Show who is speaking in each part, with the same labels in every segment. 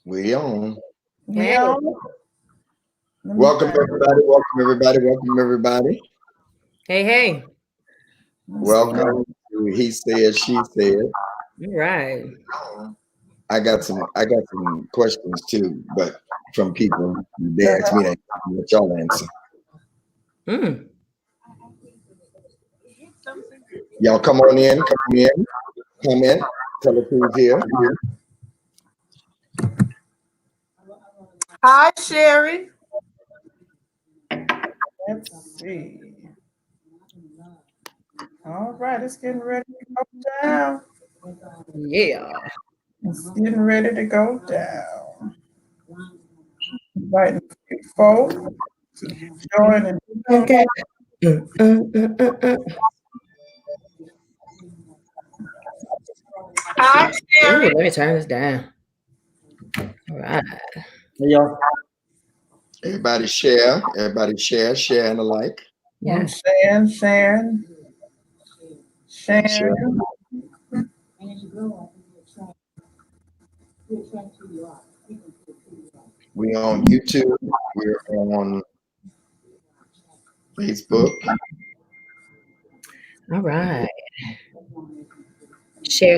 Speaker 1: We on.
Speaker 2: Hey,
Speaker 3: Yeah.
Speaker 1: Welcome everybody. Welcome everybody. Welcome everybody.
Speaker 2: hey.
Speaker 1: Welcome to He Said, She Said.
Speaker 2: All right.
Speaker 1: I got some questions too, but from people they ask me that what y'all answer.
Speaker 2: Mm.
Speaker 1: Y'all come on in, comment, tell us who's here.
Speaker 3: Hi, Sherry. Let's see. All right, it's getting ready to go down.
Speaker 2: Yeah.
Speaker 3: It's getting ready to go down. Inviting folks to join and
Speaker 2: Okay. Mm, mm, mm, mm, mm.
Speaker 3: Hi,
Speaker 2: Ooh,
Speaker 3: Sherry.
Speaker 2: let me turn this down. All right.
Speaker 4: Hey, y'all.
Speaker 1: Everybody share and the like.
Speaker 2: Yeah.
Speaker 3: Sharon.
Speaker 1: Share. We on YouTube. We're on Facebook.
Speaker 2: All right. Share.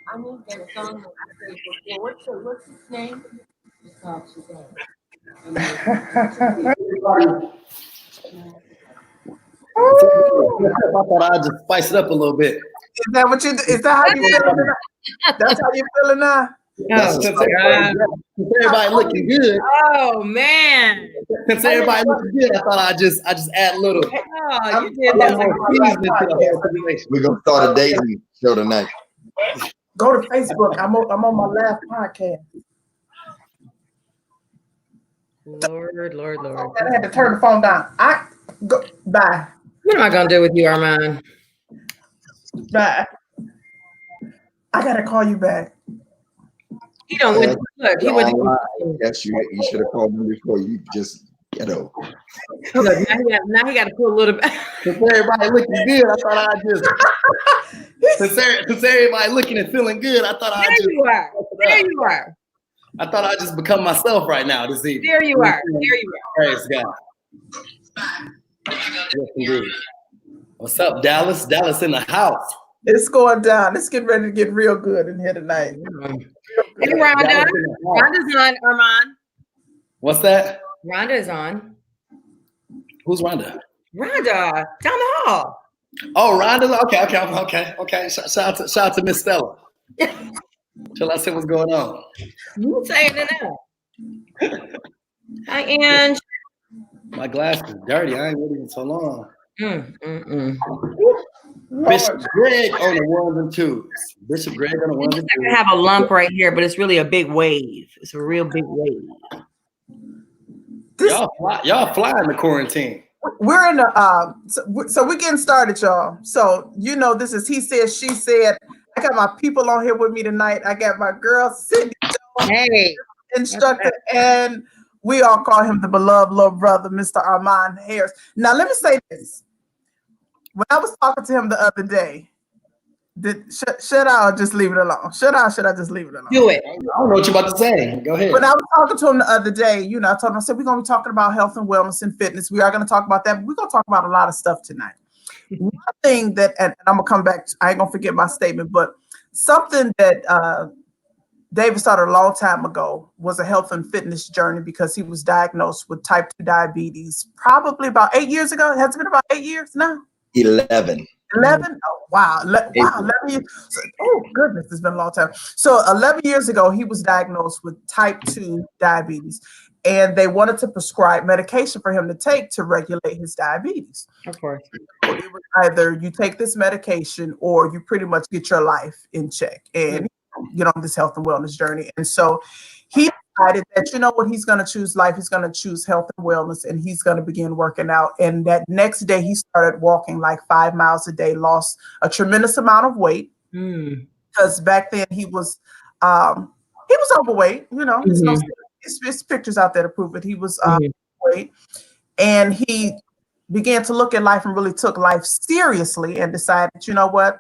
Speaker 5: I need that song on Facebook. Yeah, what's his name?
Speaker 4: I thought I'd just spice it up a little bit.
Speaker 3: Is that what you? Is that how you feeling? That's how you feeling now?
Speaker 1: That's
Speaker 2: Oh,
Speaker 1: a
Speaker 4: Since
Speaker 1: start.
Speaker 4: everybody looking good,
Speaker 2: oh man.
Speaker 4: since everybody looking good, I thought I'd just add a little.
Speaker 2: Oh, you did that.
Speaker 4: Seasoning to the whole situation.
Speaker 1: We're gonna start a dating show tonight.
Speaker 3: Go to Facebook. I'm on my last podcast.
Speaker 2: Lord.
Speaker 3: I had to turn the phone down. I go bye.
Speaker 2: What am I gonna do with you, Armand?
Speaker 3: Bye. I gotta call you back.
Speaker 2: He don't went. Look, he went.
Speaker 1: Yes, you should have called me before you just
Speaker 2: Look, now he got to pull a little bit.
Speaker 4: Since everybody looking good, I thought I'd just. Since everybody looking and feeling good, I thought I'd just.
Speaker 2: There you are.
Speaker 4: I thought I'd just become myself right now this evening.
Speaker 2: There you are.
Speaker 4: Praise God. Yes, indeed. What's up, Dallas? Dallas in the house.
Speaker 3: It's going down. It's getting ready to get real good in here tonight.
Speaker 2: Hey, Rhonda. Rhonda's on, Armand.
Speaker 4: What's that?
Speaker 2: Rhonda is on.
Speaker 4: Who's Rhonda?
Speaker 2: Rhonda, down the hall.
Speaker 4: Oh, Rhonda. Okay. Shout out to Miss Stella. Till I see what's going on.
Speaker 2: You saying it now? Hi, Ange.
Speaker 4: My glass is dirty. I ain't with it in so long. Bishop Greg on the ones and twos. Bishop Greg on the ones and twos.
Speaker 2: I have a lump right here, but it's really a big wave. It's a real big wave.
Speaker 4: Y'all fly in the quarantine.
Speaker 3: We're in the so we're getting started, y'all. So this is He Said, She Said. I got my people on here with me tonight. I got my girl Sydni,
Speaker 2: hey,
Speaker 3: instructor, and we all call him the beloved little brother, Mr. Armond Harris. Now let me say this. When I was talking to him the other day, should I or just leave it alone? Should I just leave it alone?
Speaker 2: Do it.
Speaker 4: I don't know what you're about to say. Go ahead.
Speaker 3: When I was talking to him the other day, I told him, I said, we're going to be talking about health and wellness and fitness. We are going to talk about that, but we're going to talk about a lot of stuff tonight. One thing that, and I'm going to come back, I ain't going to forget my statement, but something that David started a long time ago was a health and fitness journey because he was diagnosed with type 2 diabetes probably about 8 years ago. Has it been about 8 years now?
Speaker 1: 11.
Speaker 3: 11? Oh, wow. 11 years. Oh, goodness, it's been a long time. So 11 years ago, he was diagnosed with type 2 diabetes, and they wanted to prescribe medication for him to take to regulate his diabetes.
Speaker 2: Of course.
Speaker 3: It was either you take this medication or you pretty much get your life in check and get on this health and wellness journey. And so he decided that, he's going to choose life. He's going to choose health and wellness, and he's going to begin working out. And that next day he started walking like 5 miles a day, lost a tremendous amount of weight because back then he was overweight. It's pictures out there to prove it. He was overweight, and he began to look at life and really took life seriously and decided, you know what,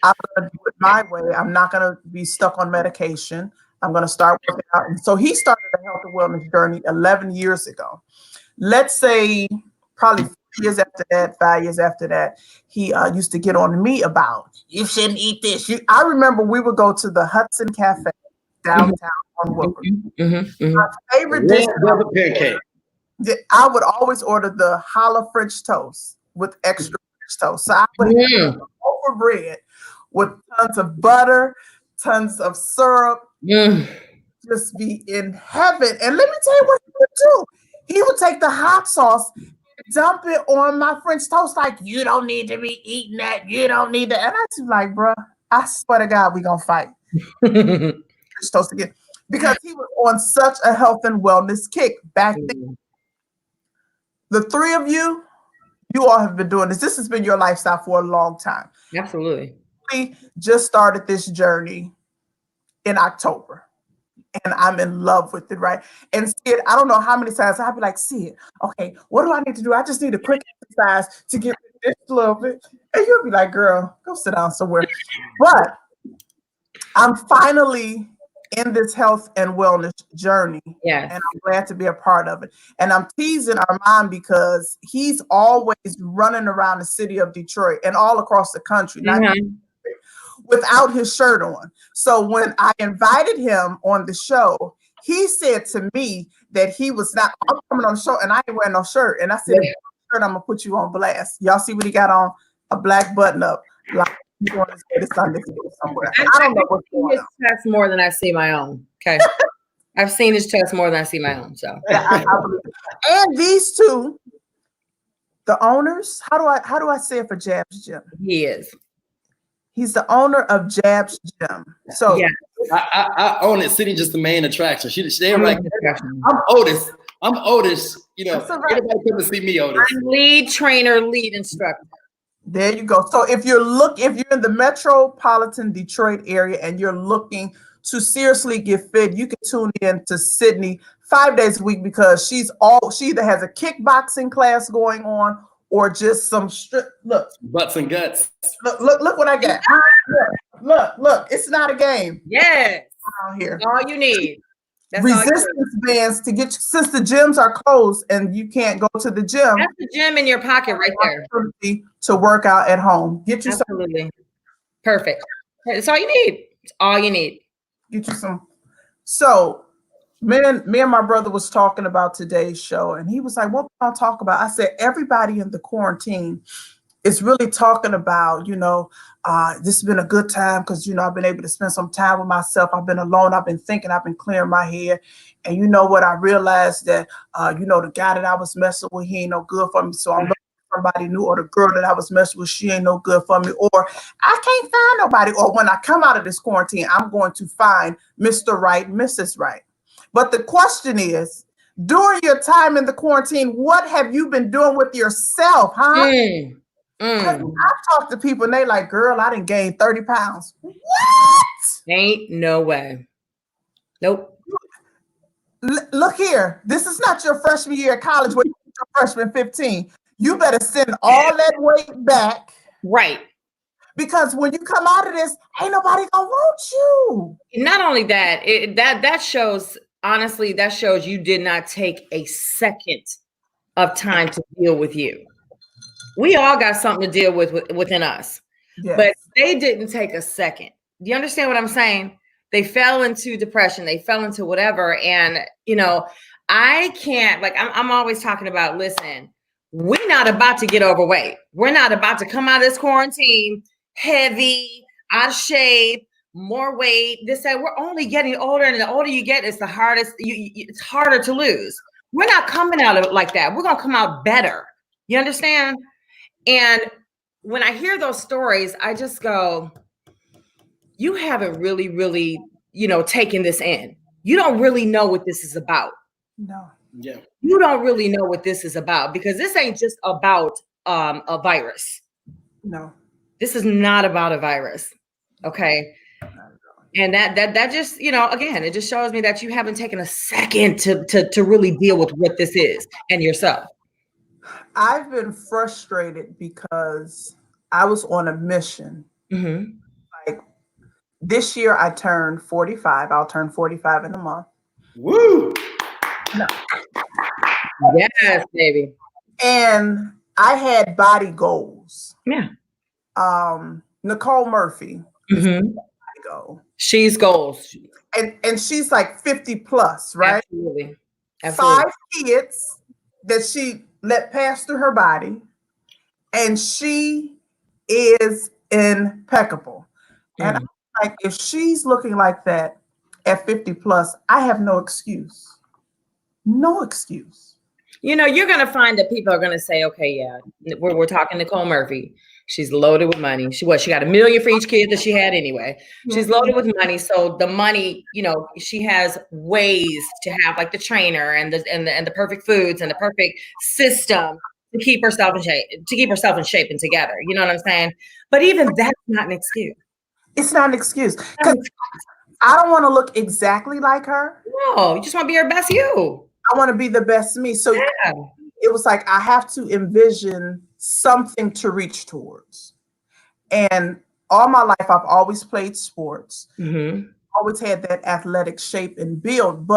Speaker 3: I'm going to do it my way. I'm not going to be stuck on medication. I'm going to start working out. And so he started a health and wellness journey 11 years ago. Let's say probably 4 years after that, 5 years after that, he used to get on me about, you shouldn't eat this. I remember we would go to the Hudson Cafe downtown on Woodward. My favorite dish.
Speaker 4: Pancake.
Speaker 3: I would always order the challah French toast with extra French toast. So I would have over bread with tons of butter, tons of syrup, just be in heaven. And let me tell you what he would do. He would take the hot sauce, dump it on my French toast, like, you don't need to be eating that. You don't need that. And I was like, bro, I swear to God, we're going to fight. French toast again. Because he was on such a health and wellness kick back then. The three of you all have been doing this. This has been your lifestyle for a long time.
Speaker 2: Absolutely.
Speaker 3: We just started this journey in October. And I'm in love with it, right? And Sid, I don't know how many times I'll be like, Sid, okay, what do I need to do? I just need a quick exercise to get this a little bit. And you'll be like, girl, go sit down somewhere. But I'm finally in this health and wellness journey.
Speaker 2: Yes.
Speaker 3: And I'm glad to be a part of it. And I'm teasing Armond because he's always running around the city of Detroit and all across the country, not without his shirt on. So when I invited him on the show, he said to me that he was not, I'm coming on the show and I ain't wearing no shirt. And I said, if you shirt, I'm gonna put you on blast. Y'all see what he got on? A black button up. Like he's going to say the Sunday school somewhere. I don't know what's going on.
Speaker 2: His chest more than I see my own. Okay. I've seen his chest more than I see my own. So
Speaker 3: I believe it. And these two, the owners, how do I say it for Jab's Gym?
Speaker 2: he is.
Speaker 3: He's the owner of Jab's Gym. So
Speaker 2: Yeah.
Speaker 4: I own it. Sydney just the main attraction. They're like, I'm Otis. You know,
Speaker 3: right.
Speaker 4: everybody come to see me, Otis.
Speaker 2: I'm lead trainer, lead instructor.
Speaker 3: there you go. So if you're in the metropolitan Detroit area and you're looking to seriously get fit, you can tune in to Sydney 5 days a week because she either has a kickboxing class going on or just some
Speaker 4: Butts and guts.
Speaker 3: Look what I got. Look, it's not a game.
Speaker 2: Yes.
Speaker 3: Down here.
Speaker 2: That's all you need. That's
Speaker 3: Resistance bands to get you, since the gyms are closed and you can't go to the gym.
Speaker 2: That's the gym in your pocket right there.
Speaker 3: To work out at home. Get you
Speaker 2: Absolutely. Perfect. That's all you need. It's all you need.
Speaker 3: Get you some. So me and my brother was talking about today's show, and he was like, what we gonna talk about? I said, everybody in the quarantine is really talking about, this has been a good time because, I've been able to spend some time with myself. I've been alone. I've been thinking. I've been clearing my head. And you know what? I realized that, the guy that I was messing with, he ain't no good for me. So I'm looking for somebody new, or the girl that I was messing with, she ain't no good for me. Or I can't find nobody. Or when I come out of this quarantine, I'm going to find Mr. Right, Mrs. Right. But the question is, during your time in the quarantine, what have you been doing with yourself, huh? I've talked to people and they like, girl, I done gained 30 pounds. What?
Speaker 2: Ain't no way. Nope.
Speaker 3: Look here. This is not your freshman year at college where you're freshman 15. You better send all that weight back.
Speaker 2: Right.
Speaker 3: Because when you come out of this, ain't nobody gonna want you.
Speaker 2: Not only that, that shows, honestly, that shows you did not take a second of time to deal with you. We all got something to deal with within us, yes. But they didn't take a second. Do you understand what I'm saying? They fell into depression. They fell into whatever. And, I can't, I'm always talking about, listen, we're not about to get overweight. We're not about to come out of this quarantine heavy, out of shape, more weight. We're only getting older. And the older you get, it's the hardest. It's harder to lose. We're not coming out of it like that. We're going to come out better. You understand? And when I hear those stories, I just go, you haven't really, really, taken this in. You don't really know what this is about.
Speaker 3: No.
Speaker 4: Yeah.
Speaker 2: You don't really know what this is about, because this ain't just about a virus.
Speaker 3: No.
Speaker 2: This is not about a virus. Okay. And that just, again, it just shows me that you haven't taken a second to really deal with what this is and yourself.
Speaker 3: I've been frustrated because I was on a mission.
Speaker 2: Mm-hmm.
Speaker 3: Like this year, I turned 45. I'll turn 45 in a month.
Speaker 4: Woo!
Speaker 2: Yes, baby.
Speaker 3: And I had body goals.
Speaker 2: Yeah.
Speaker 3: Nicole Murphy is
Speaker 2: Mm-hmm.
Speaker 3: body goal.
Speaker 2: She's goals.
Speaker 3: And she's like 50 plus, right?
Speaker 2: Absolutely. Absolutely.
Speaker 3: 5 kids that she let pass through her body, and she is impeccable. And I'm like, if she's looking like that at 50 plus, I have no excuse. No excuse.
Speaker 2: You know, you're going to find that people are going to say, okay, yeah, we're talking Nicole Murphy. She's loaded with money. She got $1 million for each kid that she had anyway. She's loaded with money. So the money, you know, she has ways to have like the trainer and the perfect foods and the perfect system to keep herself in shape, and together. You know what I'm saying? But even that's not an excuse.
Speaker 3: It's not an excuse. Because I don't want to look exactly like her.
Speaker 2: No, you just want to be your best you.
Speaker 3: I want to be the best me. So it was like I have to envision something to reach towards. And all my life, I've always played sports.
Speaker 2: Mm-hmm.
Speaker 3: Always had that athletic shape and build,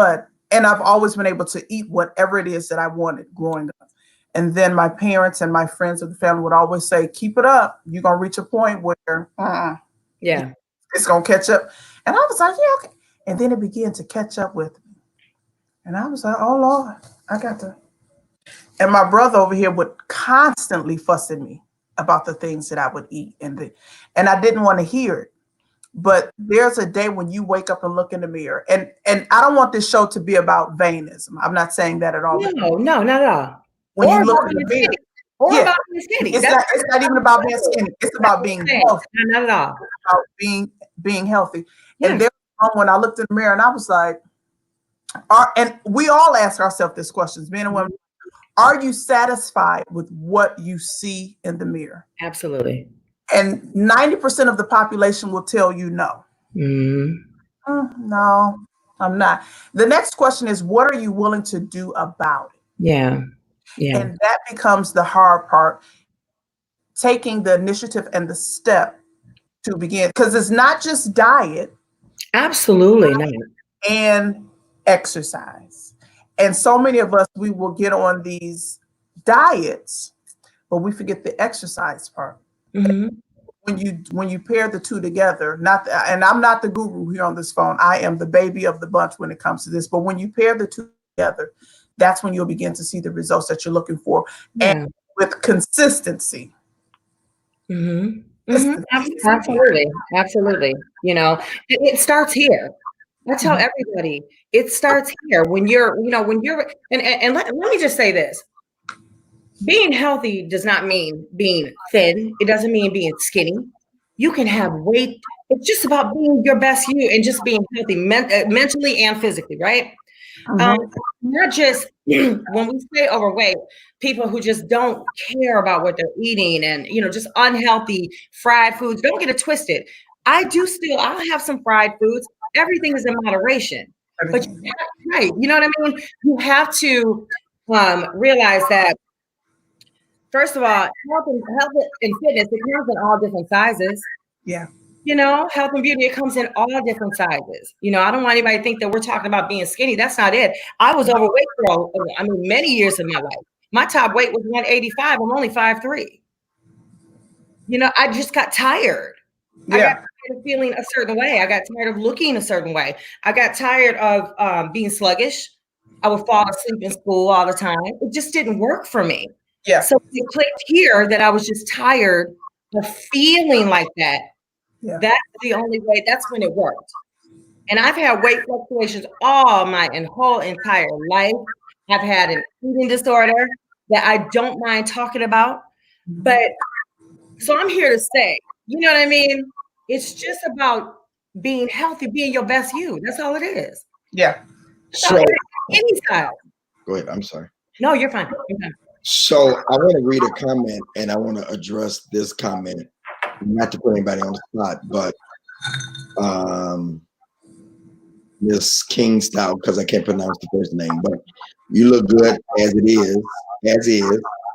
Speaker 3: and I've always been able to eat whatever it is that I wanted growing up. And then my parents and my friends of the family would always say, keep it up. You're going to reach a point where
Speaker 2: yeah,
Speaker 3: it's going to catch up. And I was like, yeah, okay. And then it began to catch up with me. And I was like, oh, Lord, I got to. And my brother over here would constantly fuss at me about the things that I would eat. And I didn't want to hear it. But there's a day when you wake up and look in the mirror. And I don't want this show to be about vainism. I'm not saying that at all.
Speaker 2: No, not at all.
Speaker 3: When you look in the mirror.
Speaker 2: About being skinny.
Speaker 3: It's not even about being skinny. It's about being healthy.
Speaker 2: Not at all.
Speaker 3: It's about being healthy. Yeah. And there was when I looked in the mirror and I was like, and we all ask ourselves these questions, men and women. Are you satisfied with what you see in the mirror?
Speaker 2: Absolutely.
Speaker 3: And 90% of the population will tell you no.
Speaker 2: Mm-hmm.
Speaker 3: No, I'm not. The next question is, what are you willing to do about it?
Speaker 2: Yeah. Yeah.
Speaker 3: And that becomes the hard part, taking the initiative and the step to begin. Because it's not just diet.
Speaker 2: Absolutely not.
Speaker 3: And exercise. And so many of us, we will get on these diets, but we forget the exercise part.
Speaker 2: Mm-hmm.
Speaker 3: When you pair the two together, and I'm not the guru here on this phone, I am the baby of the bunch when it comes to this, but when you pair the two together, that's when you'll begin to see the results that you're looking for. Yeah. And with consistency.
Speaker 2: Mm-hmm. Mm-hmm. Absolutely. You know, it starts here. I tell everybody, it starts here when you're, and let me just say this. Being healthy does not mean being thin. It doesn't mean being skinny. You can have weight. It's just about being your best you and just being healthy mentally and physically, right? Not just when we say overweight, people who just don't care about what they're eating and, just unhealthy fried foods. Don't get it twisted. I'll have some fried foods. Everything is in moderation. But right, you know what I mean? You have to realize that, first of all, health and fitness, it comes in all different sizes.
Speaker 3: Yeah.
Speaker 2: Health and beauty, it comes in all different sizes. I don't want anybody to think that we're talking about being skinny. That's not it. I was overweight for many years of my life. My top weight was 185. I'm only 5'3". I just got tired. Yeah. I got tired of feeling a certain way. I got tired of looking a certain way. I got tired of being sluggish. I would fall asleep in school all the time. It just didn't work for me. Yeah. So it clicked here that I was just tired of feeling like that. Yeah. That's the only way. That's when it worked. And I've had weight fluctuations all my whole entire life. I've had an eating disorder that I don't mind talking about. But so I'm here to say, you know what I mean? It's just about being healthy, being your best you. That's all it is.
Speaker 3: Yeah.
Speaker 1: So
Speaker 2: any size.
Speaker 1: Go ahead. I'm sorry.
Speaker 2: No, you're fine. You're fine.
Speaker 1: So I want to read a comment and I want to address this comment. Not to put anybody on the spot, but Miss King style, because I can't pronounce the first name, but you look good as it is,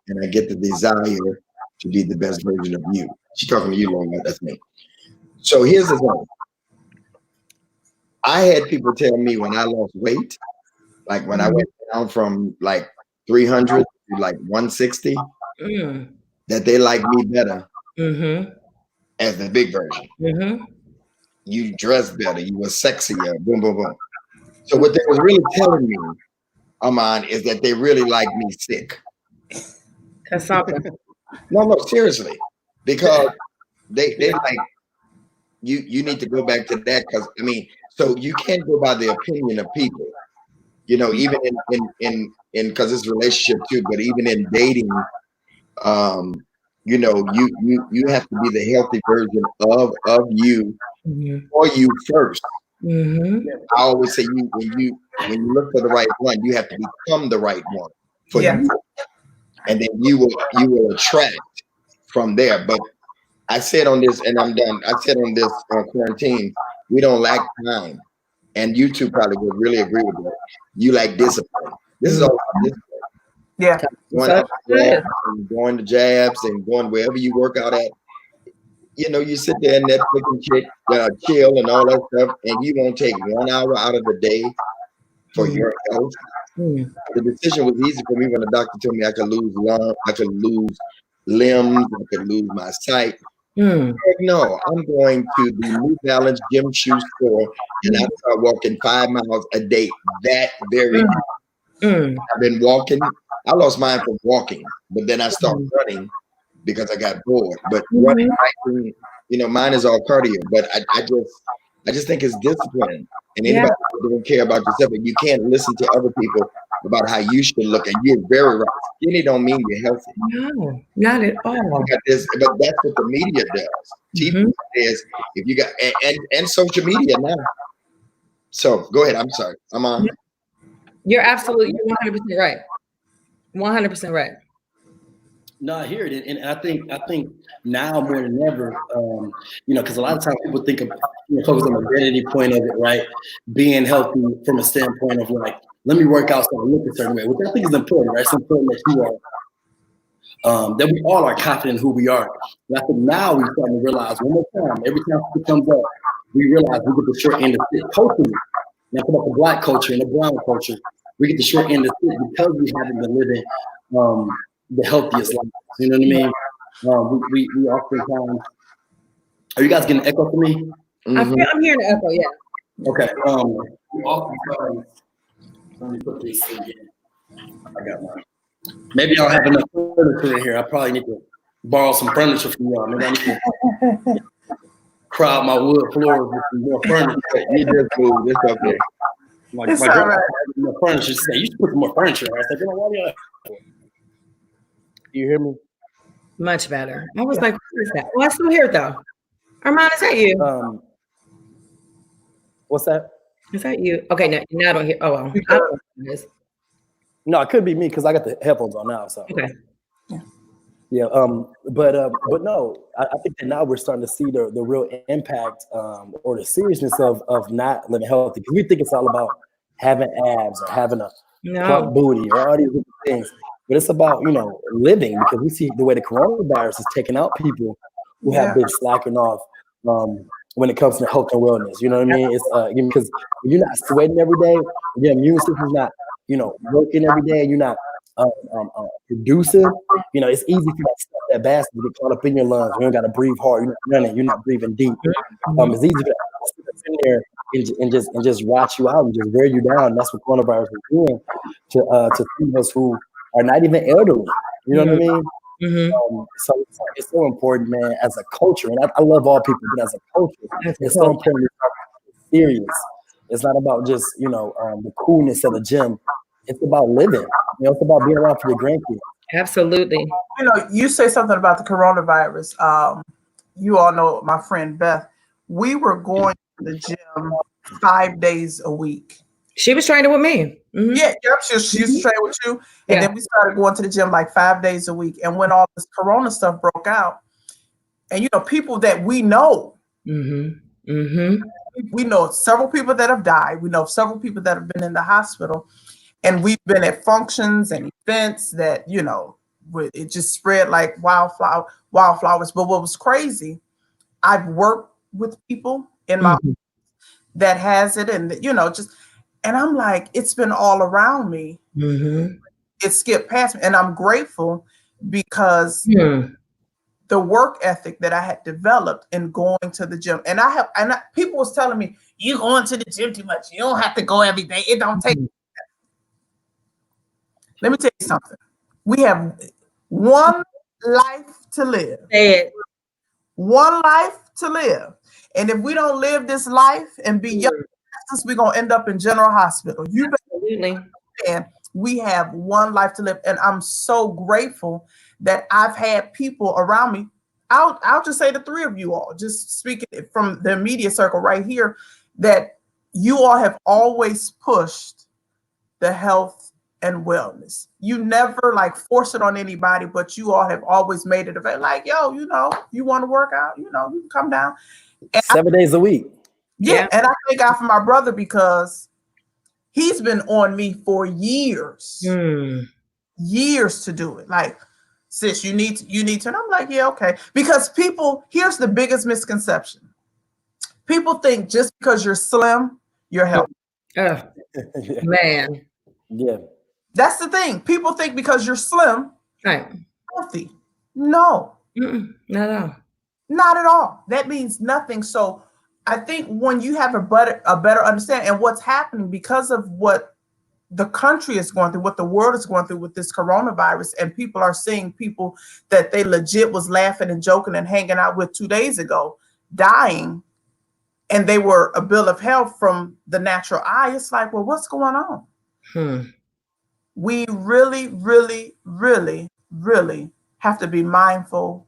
Speaker 1: and I get the desire to be the best version of you. She's talking to you, Lola. That's me. So here's the thing. I had people tell me when I lost weight, like when I went down from like 300 to like 160, that they like me better as the big version. You dress better, you were sexier, boom, boom, boom. So what they was really telling me, Armond, is that they really like me sick.
Speaker 2: That's something.
Speaker 1: No, seriously, because they like you need to go back to that, because I mean, so you can't go by the opinion of people, you know, even in because it's a relationship too, but even in dating, you know, you have to be the healthy version of you for you first. I always say when you look for the right one, you have to become the right one for you, and then you will attract from there. But I said on this, and I'm done. I said on this quarantine, we don't lack time, and you two probably would really agree with that. You like discipline. This is all about discipline.
Speaker 3: Yeah.
Speaker 1: Going out and going to jabs and going wherever you work out at. You know, you sit there and Netflix and chill and all that stuff, and you won't take 1 hour out of the day for your health. The decision was easy for me when the doctor told me I could lose limbs, I could lose my sight. No, I'm going to the New Balance gym shoe store, and I start walking 5 miles a day that very day. I've been walking. I lost mine from walking, but then I started running because I got bored. But running, hiking, you know, mine is all cardio. But I just think it's discipline. And anybody who doesn't care about yourself, and you can't listen to other people about how you should look. And you're very right. Skinny don't mean you're healthy.
Speaker 2: No, not at all.
Speaker 1: But that's what the media does. TV says if you got and social media now. So go ahead. I'm sorry. I'm on.
Speaker 2: You're 100% right. 100% right.
Speaker 4: No, I hear it, and I think now more than ever, you know, because a lot of times people think of, you know, focus on the vanity point of it, right? Being healthy from a standpoint of like, let me work out so I look a certain way, which I think is important, right? It's important that you are, that we all are confident in who we are. And I think now we're starting to realize one more time, every time it comes up, we realize we get the short end of the stick culturally. Now, about the Black culture and the brown culture, we get the short end of the stick because we haven't been living the healthiest life. You know what I mean? We oftentimes. Are you guys getting an echo for me?
Speaker 2: I'm hearing an echo. Yeah.
Speaker 4: Okay. We oftentimes. Let me put this in here. I got mine. Maybe I don't have enough furniture in here. I probably need to borrow some furniture from y'all. Maybe I need to crowd my wood floors with some more furniture.
Speaker 1: You just moved. It's okay.
Speaker 4: My girl had more furniture. She said, "You should put some more furniture." I said, "You know what? Yeah." You hear me?
Speaker 2: Much better. I was like, what is that? Oh, I still hear it though. Armond, is that you?
Speaker 4: What's that?
Speaker 2: Is that you? Okay, now I don't hear. Oh, well. I don't know what it is.
Speaker 4: No, it could be me because I got the headphones on now. So
Speaker 2: okay.
Speaker 4: Yeah. But no, I think that now we're starting to see the real impact or the seriousness of not living healthy, because we think it's all about having abs or having a plump booty or all these different things. But it's about, you know, living, because we see the way the coronavirus is taking out people who have been slacking off when it comes to health and wellness. You know what I mean? It's because you're not sweating every day, your immune system's not, you know, working every day, and you're not producing. You know, it's easy for that basket to get caught up in your lungs. You don't got to breathe hard. You're not running. You're not breathing deep. It's easy to sit in there and just watch you out and just wear you down. And that's what coronavirus is doing to some of us who are not even elderly. You know what I mean? So it's so important, man, as a culture. And I love all people, but as a culture, it's so important to be serious. It's not about just, you know, the coolness of the gym. It's about living. You know, it's about being around for your grandkids.
Speaker 2: Absolutely.
Speaker 3: You know, you say something about the coronavirus. You all know my friend Beth. We were going to the gym 5 days a week.
Speaker 2: She was training with me.
Speaker 3: Yeah, she used to train with you. And then we started going to the gym like 5 days a week. And when all this corona stuff broke out, and, you know, people that we know, we know several people that have died. We know several people that have been in the hospital. And we've been at functions and events that, you know, It just spread like wildflowers. But what was crazy, I've worked with people in my that has it, and and I'm like, it's been all around me. It skipped past me, and I'm grateful because the work ethic that I had developed in going to the gym, and people was telling me, you going to the gym too much. You don't have to go every day. It don't take. Let me tell you something. We have one life to live. One life to live. And if we don't live this life and be young, we're going to end up in General Hospital. You better understand, we have one life to live. And I'm so grateful that I've had people around me. I'll just say the three of you all, just speaking from the immediate circle right here, that you all have always pushed the health and wellness. You never like force it on anybody, but you all have always made it available. Like, yo, you want to work out, you can come down. And
Speaker 4: 7 days a week.
Speaker 3: Yeah. And I thank God for my brother because he's been on me for years to do it. Like, sis, you need to. And I'm like, yeah, okay. Because here's the biggest misconception. People think just because you're slim, you're healthy.
Speaker 2: Man.
Speaker 4: Yeah.
Speaker 3: That's the thing. People think because you're slim,
Speaker 2: right,
Speaker 3: healthy. No.
Speaker 2: Not at all.
Speaker 3: Not at all. That means nothing. So I think when you have a better understanding and what's happening because of what the country is going through, what the world is going through with this coronavirus, and people are seeing people that they legit was laughing and joking and hanging out with 2 days ago dying, and they were a bill of health from the natural eye. It's like, well, what's going on? We really, really, really, really have to be mindful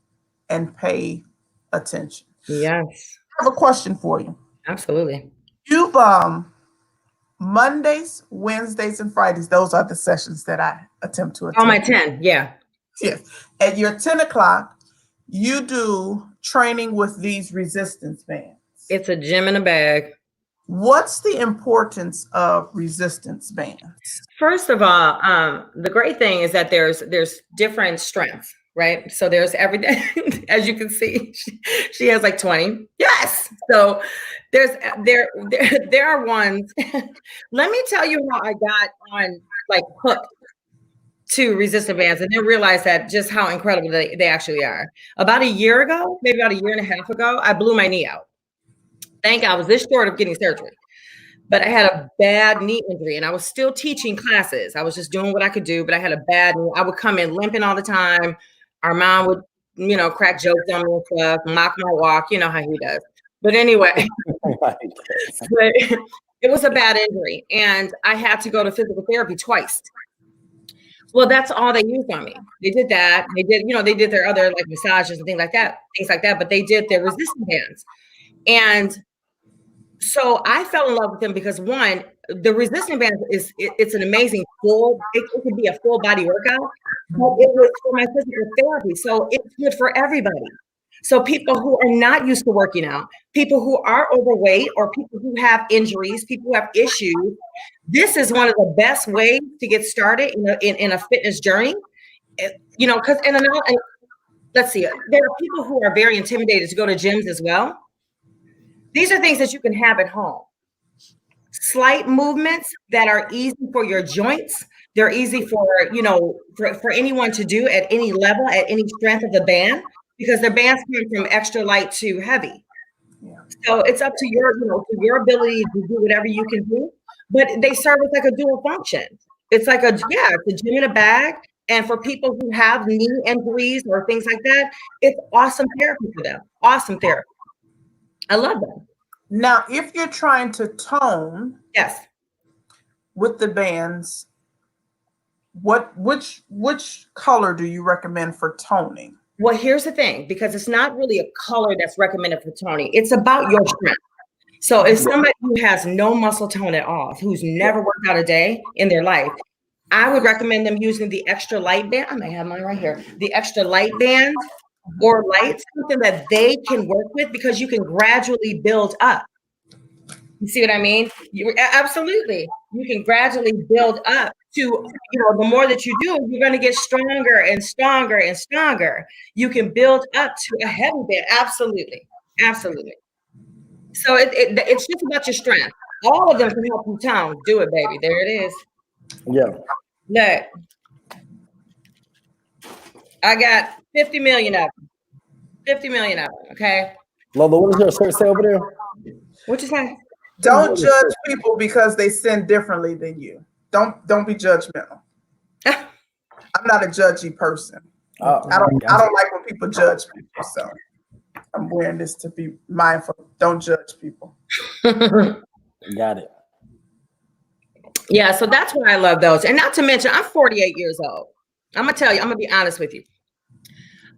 Speaker 3: and pay attention.
Speaker 2: Yes.
Speaker 3: I have a question for you.
Speaker 2: Absolutely.
Speaker 3: You've Mondays, Wednesdays, and Fridays, those are the sessions that I attempt to attend.
Speaker 2: Oh, my 10, yeah.
Speaker 3: Yes. At your 10 o'clock, you do training with these resistance bands.
Speaker 2: It's a gym in a bag.
Speaker 3: What's the importance of resistance bands?
Speaker 2: First of all, the great thing is that there's different strengths, right? So there's everything, as you can see, she has like 20. Yes. So there are ones. Let me tell you how I got on like hooked to resistance bands and then realized that just how incredible they actually are. About a year ago, maybe about a year and a half ago, I blew my knee out. Thank God I was this short of getting surgery. But I had a bad knee injury and I was still teaching classes. I was just doing what I could do, but I had a bad knee. I would come in limping all the time. Armond would, crack jokes on me and stuff, mock my walk. You know how he does. But anyway, but it was a bad injury and I had to go to physical therapy twice. Well, that's all they used on me. They did that. They did their other like massages and things like that, but they did their resistance bands. And so I fell in love with them because one, the resistance band it's an amazing it could be a full body workout, but it was for my physical therapy. So it's good for everybody. So people who are not used to working out, people who are overweight or people who have injuries, people who have issues, this is one of the best ways to get started in a fitness journey. Because let's see, there are people who are very intimidated to go to gyms as well. These are things that you can have at home. Slight movements that are easy for your joints. They're easy for anyone to do at any level, at any strength of the band, because the bands come from extra light to heavy. Yeah. So it's up to your ability to do whatever you can do, but they serve as like a dual function. It's like it's a gym in a bag. And for people who have knee injuries or things like that, it's awesome therapy for them. Awesome therapy. I love them.
Speaker 3: Now, if you're trying to tone,
Speaker 2: yes,
Speaker 3: with the bands, which color do you recommend for toning?
Speaker 2: Well, here's the thing, because it's not really a color that's recommended for toning. It's about your strength. So if somebody who has no muscle tone at all, who's never worked out a day in their life, I would recommend them using the extra light band. I may have mine right here. The extra light band or lights, something that they can work with, because you can gradually build up. You see what I mean? Absolutely. You can gradually build up the more that you do, you're going to get stronger and stronger and stronger. You can build up to a heavy band. Absolutely. Absolutely. So it's just about your strength. All of them can help you town. Do it, baby. There it is.
Speaker 4: Yeah.
Speaker 2: Look, I got 50 million of them. 50 million of them. Okay.
Speaker 4: Lola, what does your shirt say over there?
Speaker 2: What you say?
Speaker 3: Don't judge people because they sin differently than you. Don't be judgmental. I'm not a judgy person. I don't like when people judge people. So I'm wearing this to be mindful. Don't judge people.
Speaker 4: Got it.
Speaker 2: Yeah, so that's why I love those. And not to mention, I'm 48 years old. I'm gonna tell you, I'm gonna be honest with you.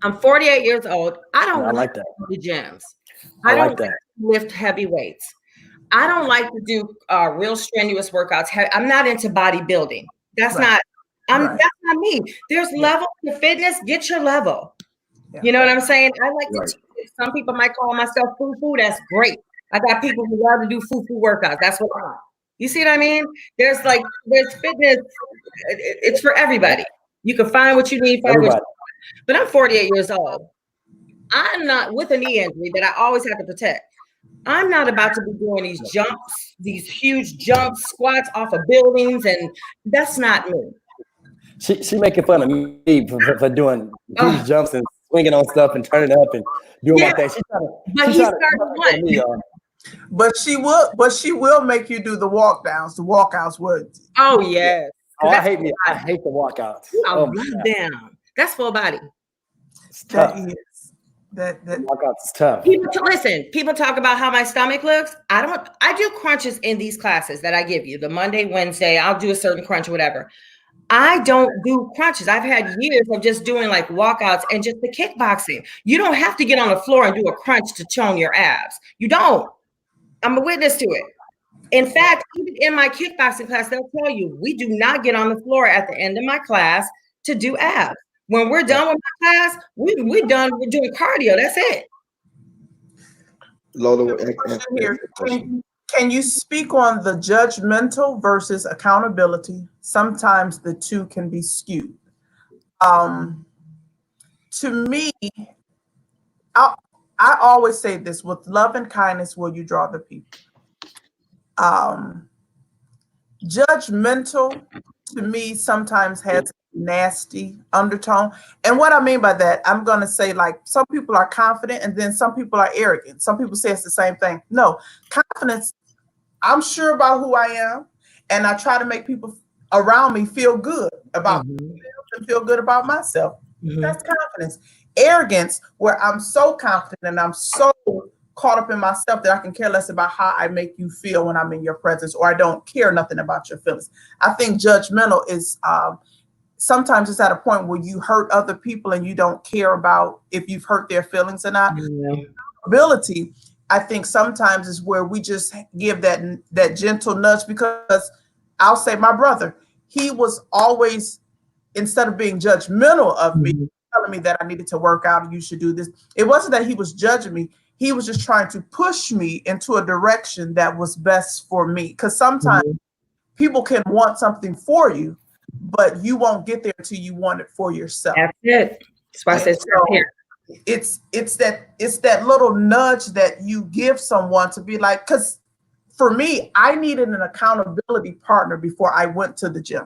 Speaker 2: I'm 48 years old. I don't
Speaker 4: like that.
Speaker 2: The gyms.
Speaker 4: I
Speaker 2: don't
Speaker 4: like that.
Speaker 2: lift heavy weights. I don't like to do real strenuous workouts. I'm not into bodybuilding. That's not. That's not me. There's levels to fitness. Get your level. Yeah. You know what I'm saying? I like to. Some people might call myself foo-foo. That's great. I got people who love to do foo-foo workouts. That's what I want. You see what I mean? There's fitness. It's for everybody. You can find what you need. But I'm 48 years old. I'm not with a knee injury that I always have to protect. I'm not about to be doing these jumps, these huge jumps, squats off of buildings, and that's not me.
Speaker 4: She making fun of me for doing huge jumps and swinging on stuff and turning up and doing my thing.
Speaker 3: But she will make you do the walk downs, the walkouts would.
Speaker 2: Oh yes.
Speaker 4: Oh, I hate the walkouts.
Speaker 2: I love them. That's full body.
Speaker 4: It's tough.
Speaker 3: That
Speaker 4: walkouts is tough.
Speaker 2: People talk about how my stomach looks. I do crunches in these classes that I give you. The Monday, Wednesday, I'll do a certain crunch or whatever. I don't do crunches. I've had years of just doing like walkouts and just the kickboxing. You don't have to get on the floor and do a crunch to tone your abs. You don't. I'm a witness to it. In fact, even in my kickboxing class, they'll tell you, we do not get on the floor at the end of my class to do abs. When we're done with my class, we're done. We're doing cardio. That's it.
Speaker 1: Lola,
Speaker 3: can you speak on the judgmental versus accountability? Sometimes the two can be skewed. To me, I always say this: with love and kindness will you draw the people. Judgmental to me sometimes has a nasty undertone. And what I mean by that, I'm going to say, like, some people are confident and then some people are arrogant. Some people say it's the same thing. No, confidence, I'm sure about who I am, and I try to make people around me feel good about themselves and feel good about myself. That's confidence. Arrogance, where I'm so confident and I'm so caught up in myself that I can care less about how I make you feel when I'm in your presence, or I don't care nothing about your feelings. I think judgmental is sometimes it's at a point where you hurt other people and you don't care about if you've hurt their feelings or not. Ability, I think sometimes is where we just give that gentle nudge, because I'll say my brother, he was always, instead of being judgmental of me, telling me that I needed to work out and you should do this. It wasn't that he was judging me. He was just trying to push me into a direction that was best for me. Because sometimes people can want something for you, but you won't get there until you want it for yourself.
Speaker 2: That's it. That's why I said here.
Speaker 3: It's that little nudge that you give someone to be like, because for me, I needed an accountability partner before I went to the gym.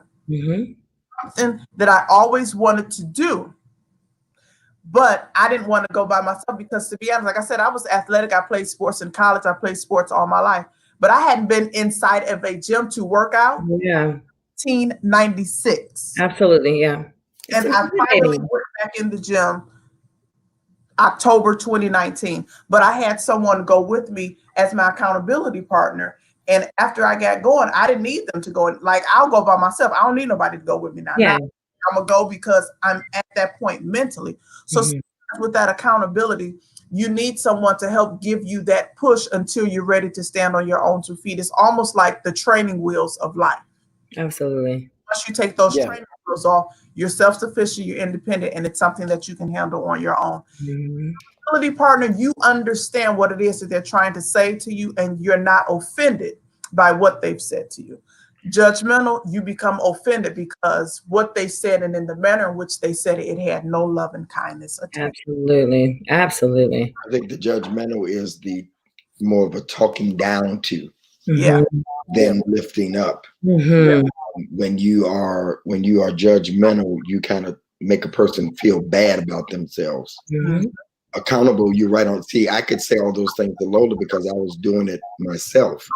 Speaker 3: Something that I always wanted to do. But I didn't want to go by myself because, to be honest, like I said, I was athletic. I played sports in college. I played sports all my life. But I hadn't been inside of a gym to work out. 1996.
Speaker 2: Absolutely, yeah.
Speaker 3: And I finally went back in the gym October 2019. But I had someone go with me as my accountability partner. And after I got going, I didn't need them to go. Like, I'll go by myself. I don't need nobody to go with me now.
Speaker 2: Yeah.
Speaker 3: I'm going to go because I'm at that point mentally. So with that accountability, you need someone to help give you that push until you're ready to stand on your own 2 feet. It's almost like the training wheels of life.
Speaker 2: Absolutely.
Speaker 3: Once you take those training wheels off, you're self-sufficient, you're independent, and it's something that you can handle on your own. Accountability partner, you understand what it is that they're trying to say to you, and you're not offended by what they've said to you. judgmental, you become offended because what they said and in the manner in which they said it, it had no love and kindness attached.
Speaker 2: Absolutely. Absolutely.
Speaker 1: I think the judgmental is the more of a talking down to
Speaker 3: Yeah.
Speaker 1: than lifting up.
Speaker 2: Mm-hmm.
Speaker 1: When you are judgmental, you kind of make a person feel bad about themselves.
Speaker 2: Mm-hmm.
Speaker 1: Accountable, you're right on. See, I could say all those things to Lola because I was doing it myself.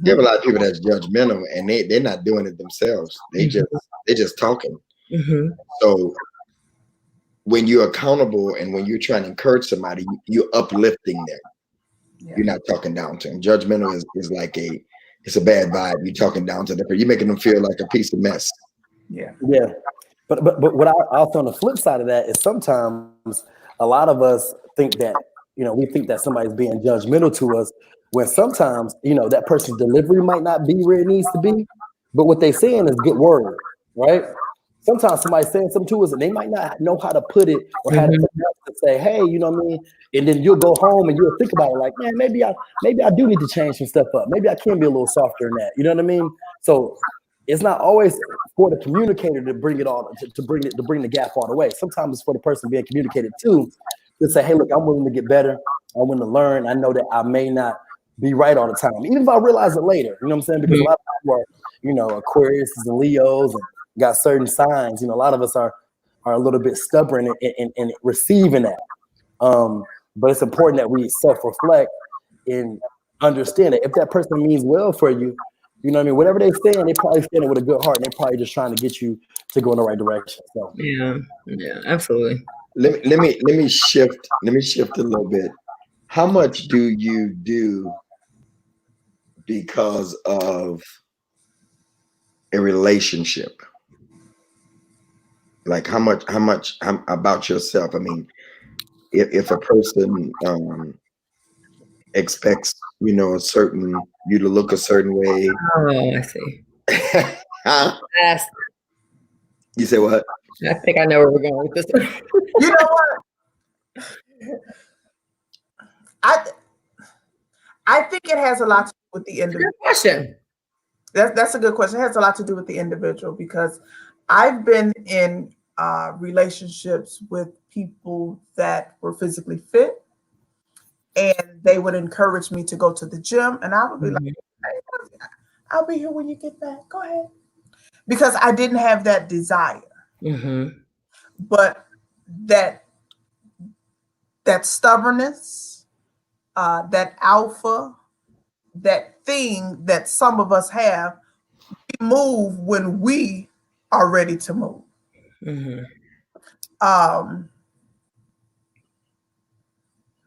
Speaker 1: You have a lot of people that's judgmental and they're not doing it themselves. They're just talking.
Speaker 2: Mm-hmm.
Speaker 1: So when you're accountable and when you're trying to encourage somebody, you're uplifting them.
Speaker 3: Yeah.
Speaker 1: You're not talking down to them. Judgmental is like it's a bad vibe. You're talking down to them. You're making them feel like a piece of mess.
Speaker 3: Yeah.
Speaker 4: Yeah. But what I also on the flip side of that is sometimes a lot of us think that, we think that somebody's being judgmental to us when sometimes, that person's delivery might not be where it needs to be, but what they're saying is good word, right? Sometimes somebody's saying something to us and they might not know how to put it or how to say, hey, you know what I mean? And then you'll go home and you'll think about it like, man, maybe I do need to change some stuff up. Maybe I can be a little softer in that. You know what I mean? So it's not always for the communicator to bring it all to bring the gap all the way. Sometimes it's for the person being communicated to say, hey, look, I'm willing to get better. I'm willing to learn. I know that I may not be right all the time, even if I realize it later. You know what I'm saying? Because a lot of people are, Aquarius and Leos and got certain signs. A lot of us are a little bit stubborn in receiving that. But it's important that we self-reflect and understand that if that person means well for you, you know what I mean? Whatever they're saying, they probably saying it with a good heart, and they're probably just trying to get you to go in the right direction. So
Speaker 2: yeah, absolutely.
Speaker 1: Let me shift a little bit. How much do you do because of a relationship? Like how much about yourself? I mean, if a person expects you to look a certain way.
Speaker 2: Oh, I see.
Speaker 1: Huh?
Speaker 2: Yes.
Speaker 1: You say what?
Speaker 2: I think I know where we're going with this.
Speaker 3: You know what? I think it has a lot to do with the individual.
Speaker 2: Good question.
Speaker 3: That's a good question. It has a lot to do with the individual because I've been in relationships with people that were physically fit, and they would encourage me to go to the gym, and I would be like, hey, I'll be here when you get back. Go ahead. Because I didn't have that desire.
Speaker 2: Mm-hmm.
Speaker 3: But that stubbornness, that alpha, that thing that some of us have, we move when we are ready to move.
Speaker 2: Mm-hmm.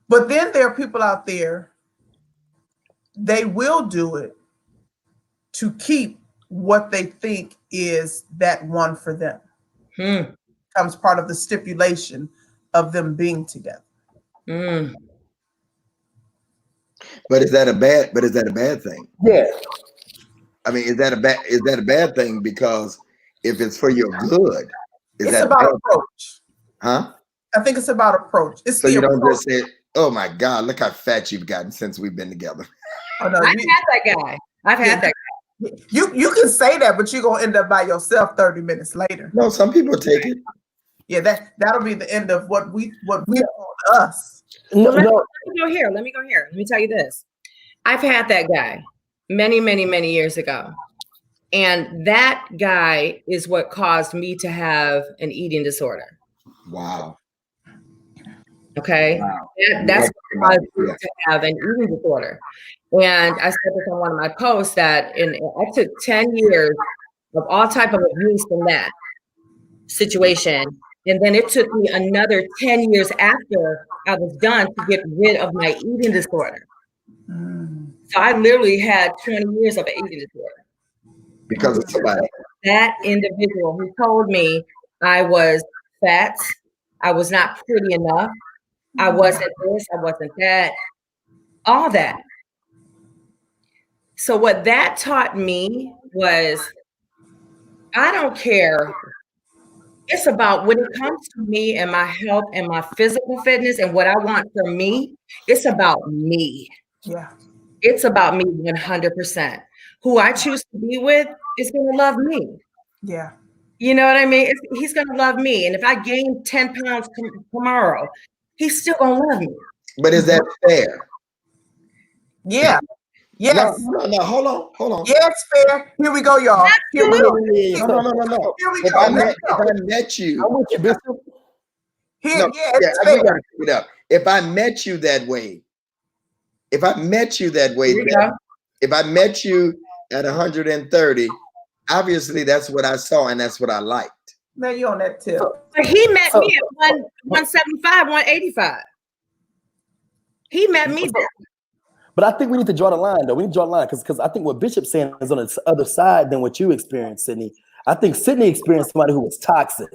Speaker 3: But then there are people out there, they will do it to keep what they think is that one for them. Becomes part of the stipulation of them being together.
Speaker 1: But is that a bad thing?
Speaker 4: Yeah.
Speaker 1: I mean, is that a bad thing? Because if it's for your good,
Speaker 3: it's about approach.
Speaker 1: Huh?
Speaker 3: I think it's about approach. It's
Speaker 1: so you don't just say, "Oh my God, look how fat you've gotten since we've been together."
Speaker 3: Oh, no,
Speaker 2: I've had that guy. I've had that guy.
Speaker 3: You can say that, but you're gonna end up by yourself 30 minutes later.
Speaker 1: No, some people take it.
Speaker 3: Yeah, that'll be the end of what we want us.
Speaker 2: Let me go here. Let me tell you this. I've had that guy many, many, many years ago. And that guy is what caused me to have an eating disorder.
Speaker 1: Wow.
Speaker 2: Okay. Wow. That's what caused me to have an eating disorder. And I said this on one of my posts that I took 10 years of all type of abuse from that situation. And then it took me another 10 years after I was done to get rid of my eating disorder. So I literally had 20 years of an eating disorder.
Speaker 1: Because of somebody.
Speaker 2: That individual who told me I was fat, I was not pretty enough, I wasn't this, I wasn't that, all that. So what that taught me was, I don't care. It's about when it comes to me and my health and my physical fitness and what I want for me, it's about me.
Speaker 3: Yeah.
Speaker 2: It's about me 100%. Who I choose to be with is going to love me.
Speaker 3: Yeah.
Speaker 2: You know what I mean? He's going to love me. And if I gain 10 pounds tomorrow, he's still going to love me.
Speaker 1: But is that fair?
Speaker 3: Yeah. Yes.
Speaker 1: No, hold on.
Speaker 3: Yes, fair. Here we go, y'all. Here we go.
Speaker 1: No.
Speaker 3: Here we
Speaker 1: If
Speaker 3: go.
Speaker 1: I met you,
Speaker 4: I'm with you, Bishop.
Speaker 3: It's fair.
Speaker 1: we gotta pick it up. If I met you that way, if I met you at 130, obviously that's what I saw and that's what I liked.
Speaker 3: Man, you on that tip.
Speaker 2: But he met me at 175, 185. He met me there.
Speaker 4: But I think we need to draw the line, though. We need to draw the line because I think what Bishop's saying is on the other side than what you experienced, Sydney. I think Sydney experienced somebody who was toxic,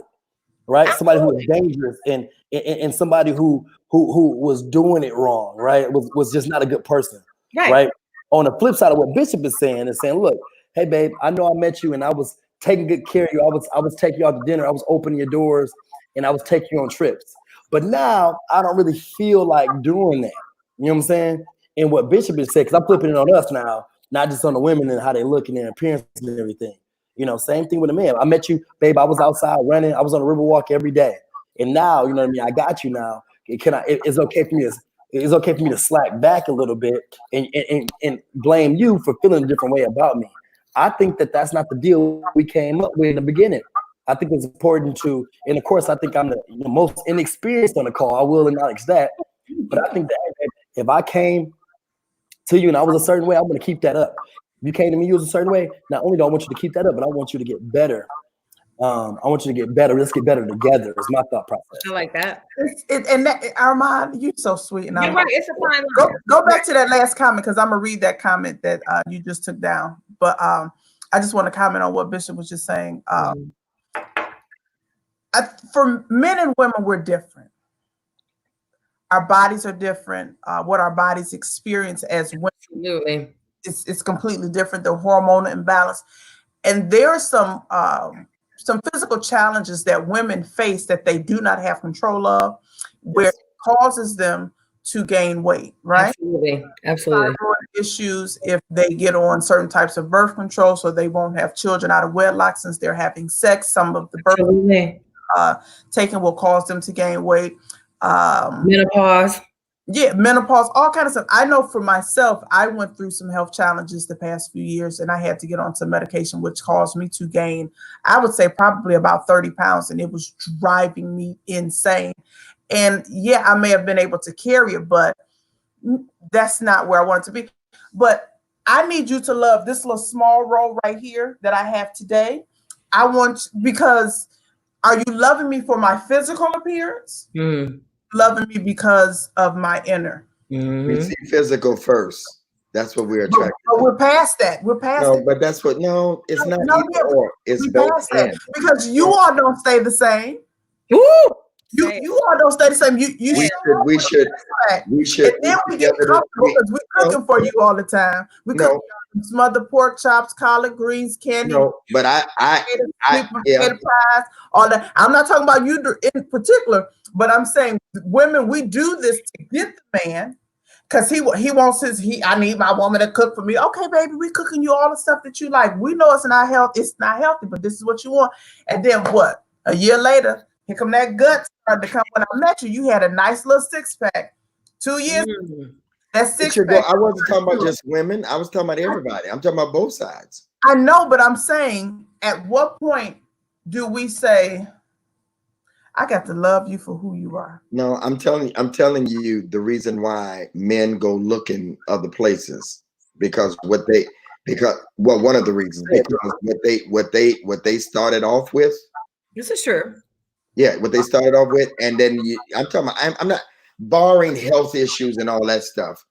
Speaker 4: right? Somebody who was dangerous and somebody who was doing it wrong, right? Was just not a good person, right? On the flip side of what Bishop is saying, look, hey, babe, I know I met you and I was taking good care of you. I was taking you out to dinner. I was opening your doors and I was taking you on trips. But now I don't really feel like doing that. You know what I'm saying? And what Bishop is saying, because I'm flipping it on us now, not just on the women and how they look and their appearance and everything. You know, same thing with a man. I met you, babe. I was outside running. I was on the river walk every day. And now, you know what I mean? I got you now. It's okay for me to slack back a little bit and blame you for feeling a different way about me. I think that's not the deal we came up with in the beginning. I think it's important to, and of course, I think I'm the most inexperienced on the call. I will acknowledge that. But I think that if I came to you and I was a certain way, I'm going to keep that up. If you came to me, you was a certain way. Not only do I want you to keep that up, but I want you to get better. I want you to get better. Let's get better together. Is my thought process.
Speaker 2: I like that.
Speaker 3: Armond, you're so sweet. And
Speaker 2: you're right. It's a fine line.
Speaker 3: Go back to that last comment because I'm gonna read that comment that you just took down. But I just want to comment on what Bishop was just saying. For men and women, we're different. Our bodies are different. What our bodies experience as women,
Speaker 2: absolutely,
Speaker 3: it's completely different. The hormonal imbalance, and there are some physical challenges that women face that they do not have control of, where it causes them to gain weight. Right?
Speaker 2: Absolutely.
Speaker 3: Issues if they get on certain types of birth control, so they won't have children out of wedlock since they're having sex. Some of the birth taken will cause them to gain weight.
Speaker 2: Menopause,
Speaker 3: all kind of stuff. I know for myself, I went through some health challenges the past few years and I had to get on some medication which caused me to gain, I would say probably about 30 pounds, and it was driving me insane. And yeah, I may have been able to carry it, but that's not where I want to be. But I need you to love this little small role right here that I have today. Because are you loving me for my physical appearance? Loving me because of my inner.
Speaker 1: We see physical first. That's what we're attracted to.
Speaker 3: We're past that.
Speaker 1: But that's what. No, it's not. It's
Speaker 3: past that because you all don't stay the same.
Speaker 2: Woo!
Speaker 3: You all don't stay the same. We should. And then we get comfortable because we're cooking for you all the time. We cook smothered pork chops, collard greens, candy.
Speaker 1: No, but
Speaker 3: potato pies, all that. I'm not talking about you in particular, but I'm saying women, we do this to get the man because he wants I need my woman to cook for me. Okay, baby, we cooking you all the stuff that you like. We know it's not healthy, but this is what you want. And then what? A year later, here come that gut started to come. When I met you, you had a nice little 6-pack. 2 years. That's 6-pack.
Speaker 1: I wasn't talking about just women. I was talking about everybody. I'm talking about both sides.
Speaker 3: I know, but I'm saying, at what point do we say, I got to love you for who you are?
Speaker 1: No, I'm telling you the reason why men go looking other places because one of the reasons because what they started off with.
Speaker 2: This is true.
Speaker 1: Yeah, what they started off with, and then I'm talking about. I'm not barring health issues and all that stuff.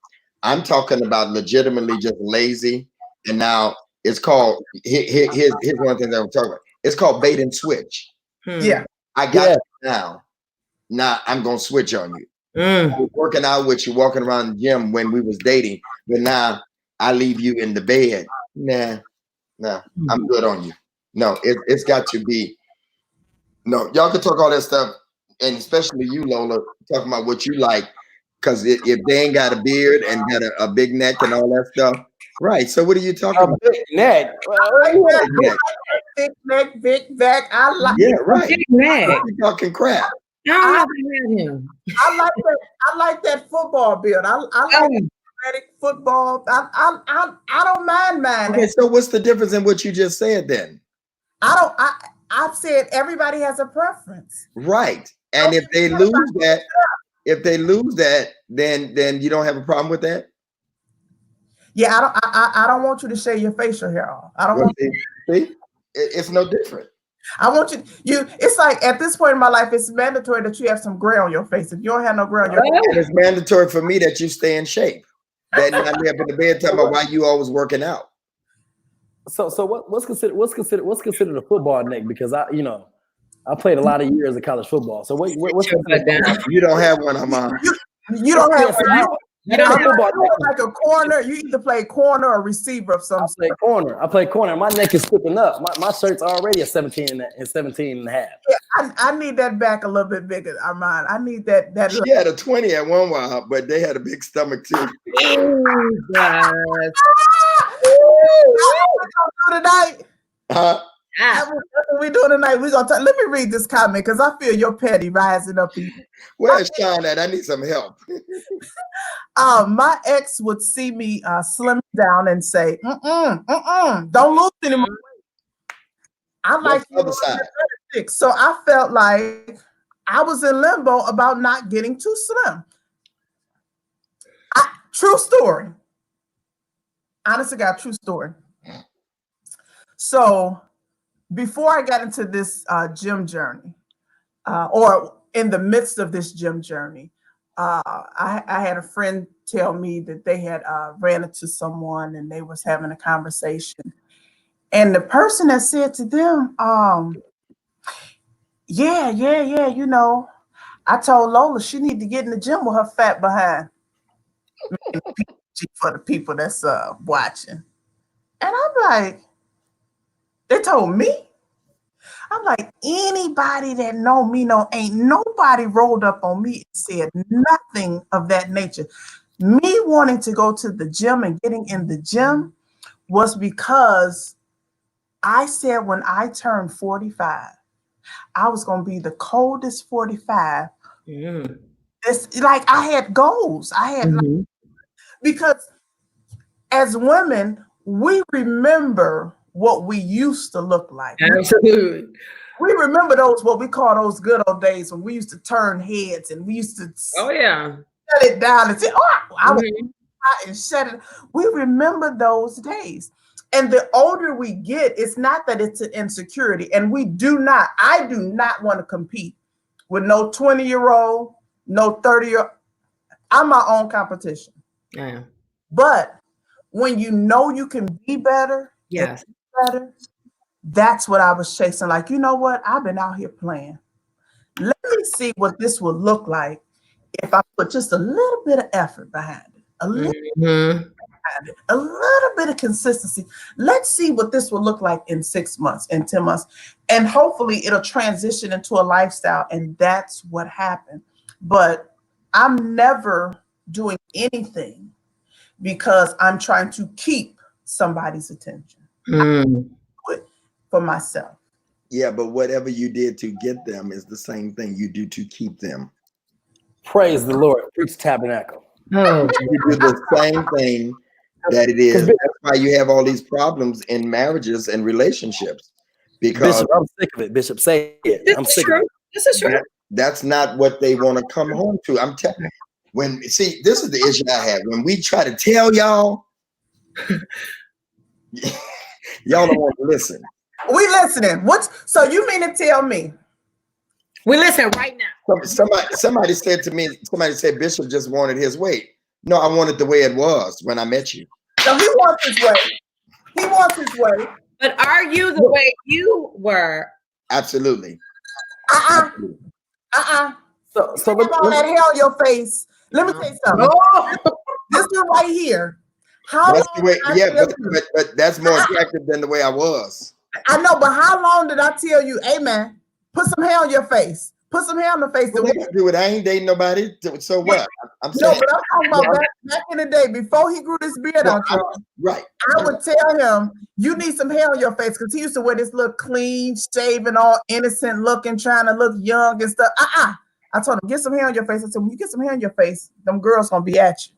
Speaker 1: I'm talking about legitimately just lazy, and now it's called. Here's one thing that I'm talking about. It's called bait and switch.
Speaker 3: Yeah,
Speaker 1: I got you now. Now I'm gonna switch on you. I was working out with you, walking around the gym when we was dating, but now I leave you in the bed. Nah, I'm good on you. No, it's got to be. No, y'all can talk all that stuff, and especially you, Lola, talking about what you like. Because if they ain't got a beard and got a big neck and all that stuff, Right. So what are you talking about?
Speaker 4: Big neck.
Speaker 3: Big neck, big back. I like.
Speaker 1: Yeah, right.
Speaker 2: Big Mac.
Speaker 1: You're talking crap.
Speaker 2: I don't know if I had him.
Speaker 3: I like that. I like that football build. I like athletic football. I don't mind mine.
Speaker 1: Okay, so what's the difference in what you just said then?
Speaker 3: I said everybody has a preference.
Speaker 1: Right. And if they lose that, then you don't have a problem with that?
Speaker 3: Yeah, I don't want you to shave your facial hair off. I don't want
Speaker 1: see? It's no different.
Speaker 3: I want you. It's like at this point in my life, it's mandatory that you have some gray on your face. If you don't have no gray on your face,
Speaker 1: it's mandatory for me that you stay in shape. That not lay up in the bed talking about why you always working out.
Speaker 4: So what's considered a football neck? Because I played a lot of years of college football. So what's
Speaker 1: you don't have one, Armond.
Speaker 3: You don't have one.
Speaker 2: You don't have
Speaker 3: like a corner. You either play corner or receiver of some sort.
Speaker 4: I play corner. My neck is sticking up. My shirt's already a 17 and a half.
Speaker 3: Yeah, I need that back a little bit bigger, Armond. I need that.
Speaker 1: She had a 20 at one while, but they had a big stomach too.
Speaker 2: Oh, God.
Speaker 3: Tonight.
Speaker 2: Ah.
Speaker 3: That's what we doing tonight. We're gonna let me read this comment because I feel your petty rising up here.
Speaker 1: Where's Sean at? I need some help.
Speaker 3: My ex would see me slim down and say, don't lose anymore. I like
Speaker 1: the other side.
Speaker 3: So I felt like I was in limbo about not getting too slim. True story. Honestly, God, true story. So before I got into this gym journey, or in the midst of this gym journey, I had a friend tell me that they had ran into someone and they was having a conversation. And the person that said to them, yeah, you know, I told Lola she need to get in the gym with her fat behind. For the people that's watching. And I'm like, they told me? I'm like, anybody that know me ain't nobody rolled up on me and said nothing of that nature. Me wanting to go to the gym and getting in the gym was because I said when I turned 45, I was going to be the coldest 45. It's like I had goals. I had because as women, we remember what we used to look like.
Speaker 2: Absolutely.
Speaker 3: We remember what we call those good old days when we used to turn heads and we used to shut it down and say, I was and shut it. We remember those days. And the older we get, it's not that it's an insecurity. And I do not want to compete with no 20-year-old, no 30-year-old. I'm my own competition.
Speaker 2: Yeah.
Speaker 3: But when you know you can be better, that's what I was chasing. Like, you know what? I've been out here playing. Let me see what this will look like if I put just a little bit of effort behind it, a little bit of consistency. Let's see what this will look like in 6 months, in 10 months. And hopefully it'll transition into a lifestyle. And that's what happened. But I'm never doing anything because I'm trying to keep somebody's attention for myself.
Speaker 1: Yeah, but whatever you did to get them is the same thing you do to keep them.
Speaker 4: Praise the Lord. Preach tabernacle.
Speaker 1: You do the same thing that it is. That's why you have all these problems in marriages and relationships. Because
Speaker 4: Bishop, I'm sick of it. Bishop, say it. I'm sick of it.
Speaker 2: This is true.
Speaker 1: That's not what they want to come home to. I'm telling you. This is the issue I have. When we try to tell y'all, y'all don't want to listen.
Speaker 3: We listening. So you mean to tell me?
Speaker 2: We listen right now.
Speaker 1: Somebody said to me, Bishop just wanted his way. No, I wanted the way it was when I met you.
Speaker 3: No, he wants his way. He wants his way.
Speaker 2: But are you the way you were?
Speaker 1: Absolutely.
Speaker 3: So look at all that hair on your face. Let me tell you something. This is right here.
Speaker 1: But that's more attractive than the way I was.
Speaker 3: I know, but how long did I tell you, hey man, put some hair on your face? Put some hair on the face.
Speaker 1: What they do it? I ain't dating nobody. So what? I'm
Speaker 3: No,
Speaker 1: saying.
Speaker 3: but I'm talking about back in the day, before he grew this beard out,
Speaker 1: right.
Speaker 3: I would tell him, you need some hair on your face, because he used to wear this look clean, shaven, all innocent looking, trying to look young and stuff. I told him, get some hair on your face. I said, when you get some hair on your face, them girls gonna be at you.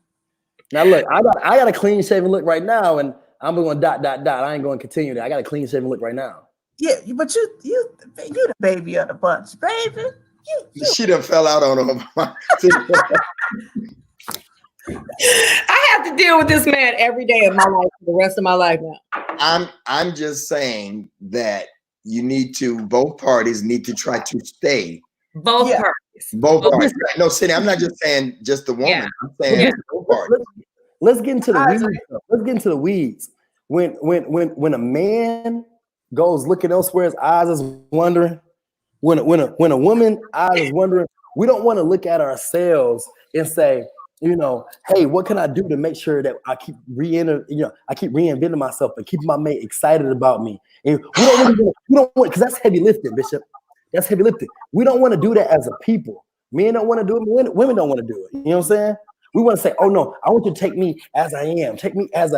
Speaker 4: Now look, I got a clean shaven look right now, and I'm going ... I ain't going to continue that. I got a clean shaven look right now.
Speaker 3: Yeah, but you the baby of the bunch, baby.
Speaker 1: She done fell out on him.
Speaker 2: I have to deal with this man every day of my life for the rest of my life now.
Speaker 1: I'm just saying that both parties need to try to stay.
Speaker 2: Both parties.
Speaker 1: Both parties. No, Sydney, I'm not just saying just the woman.
Speaker 2: Yeah.
Speaker 1: I'm saying both parties.
Speaker 4: Let's get into the weeds. Let's get into the weeds. When a man goes looking elsewhere, his eyes is wondering. When a woman eyes is wondering, we don't want to look at ourselves and say, hey, what can I do to make sure that I keep reinventing myself and keeping my mate excited about me? And we don't want, because that's heavy lifting, Bishop. That's heavy lifting. We don't want to do that as a people. Men don't want to do it. Women don't want to do it. You know what I'm saying? We want to say, oh no, I want you to take me as I am. Take me as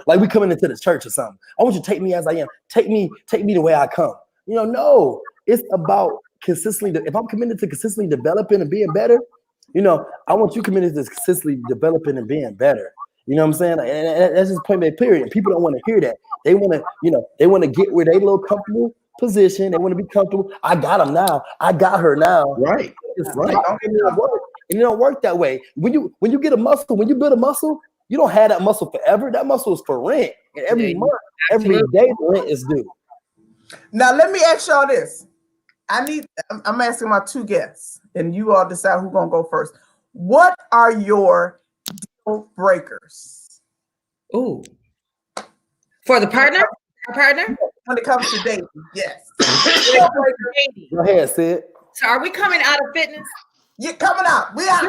Speaker 4: like we coming into the church or something. I want you to take me as I am. Take me the way I come. No, it's about consistently. If I'm committed to consistently developing and being better, I want you committed to consistently developing and being better. You know what I'm saying? And that's just point blank period. And people don't want to hear that. They want to, they want to get where they little comfortable position. They want to be comfortable. I got them now. I got her now.
Speaker 1: Right.
Speaker 4: It's right. And it don't work that way. When you get a muscle, when you build a muscle, you don't have that muscle forever. That muscle is for rent. And every month, every day, the rent is due.
Speaker 3: Now let me ask y'all this. I'm asking my two guests, and you all decide who's gonna go first. What are your deal breakers?
Speaker 2: Ooh. For the partner? Our partner?
Speaker 3: When it comes to dating, yes.
Speaker 4: Go ahead, Sid.
Speaker 2: So are we coming out of fitness?
Speaker 3: You're coming out. We out.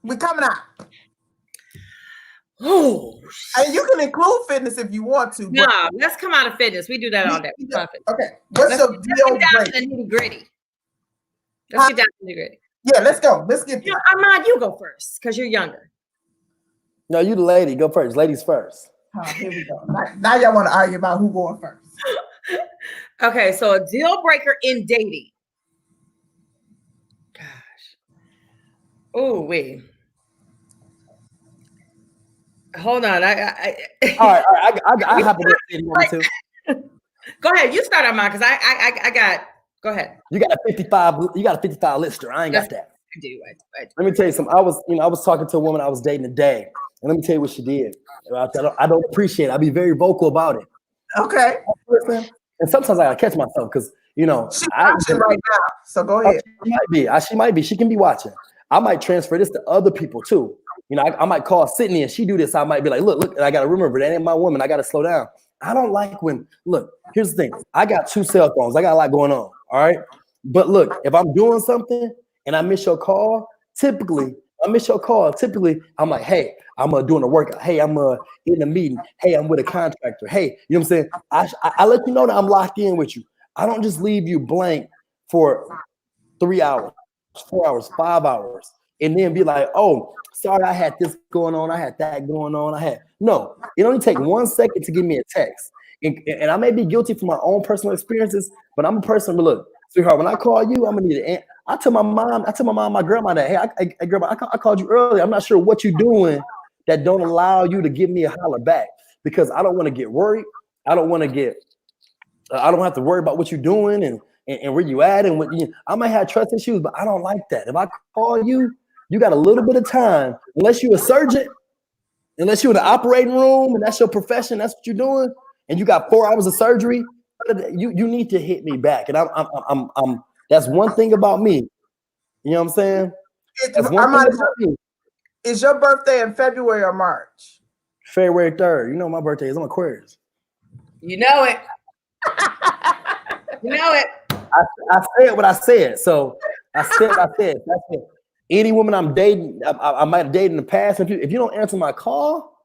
Speaker 3: We're coming out.
Speaker 2: Oh,
Speaker 3: and you can include fitness if you want to.
Speaker 2: No, let's come out of fitness. We do that all day.
Speaker 3: Okay. What's your deal breaker?
Speaker 2: Let's get down to the nitty-gritty. Let's get down to the nitty-gritty.
Speaker 3: Yeah, let's go. Let's get there.
Speaker 2: Armond, you go first because you're younger.
Speaker 4: No, you the lady. Go first. Ladies first.
Speaker 3: Oh, here we go. Now y'all want to argue about who going first.
Speaker 2: Okay, so a deal breaker in dating. Gosh. Oh, wait. Hold on.
Speaker 4: All right. I have to
Speaker 2: go ahead. You start, Armond, because I got. Go ahead.
Speaker 4: You got a 55. You got a 55 lister. I ain't got that.
Speaker 2: I do.
Speaker 4: Let me tell you something. I was talking to a woman I was dating today, and let me tell you what she did. I don't appreciate it. I'll be very vocal about it.
Speaker 3: Okay.
Speaker 4: And sometimes I gotta catch myself because she's
Speaker 3: watching right now. So go ahead.
Speaker 4: She might be. She can be watching. I might transfer this to other people too. I might call Sydney and she do this. I might be like, look, and I gotta remember that ain't my woman. I gotta slow down. I don't like when, look, here's the thing. I got 2 cell phones. I got a lot going on. All right. But look, if I'm doing something and I miss your call, typically, I'm like, hey, I'm doing a workout. Hey, I'm in a meeting. Hey, I'm with a contractor. Hey, you know what I'm saying? I let you know that I'm locked in with you. I don't just leave you blank for 3 hours, 4 hours, 5 hours, and then be like, oh, sorry, I had this going on. I had that going on. No, it only takes 1 second to give me a text. And I may be guilty for my own personal experiences, but I'm a person, but look, sweetheart, when I call you, I'm gonna need an. I tell my mom, my grandma that, hey, grandma, I called you earlier. I'm not sure what you're doing that don't allow you to give me a holler back because I don't want to get worried. I don't have to worry about what you're doing and where you at and what I might have trust issues, but I don't like that. If I call you, you got a little bit of time, unless you're a surgeon, unless you're in the operating room and that's your profession, that's what you're doing, and you got 4 hours of surgery, you need to hit me back. And I'm that's one thing about me. You know what I'm saying?
Speaker 3: Is your birthday in February or March?
Speaker 4: February 3rd. You know my birthday is. I'm Aquarius.
Speaker 2: You know it. You know it.
Speaker 4: I said what I said. So I said what I said. That's it. Any woman I'm dating, I might have dated in the past. If you don't answer my call,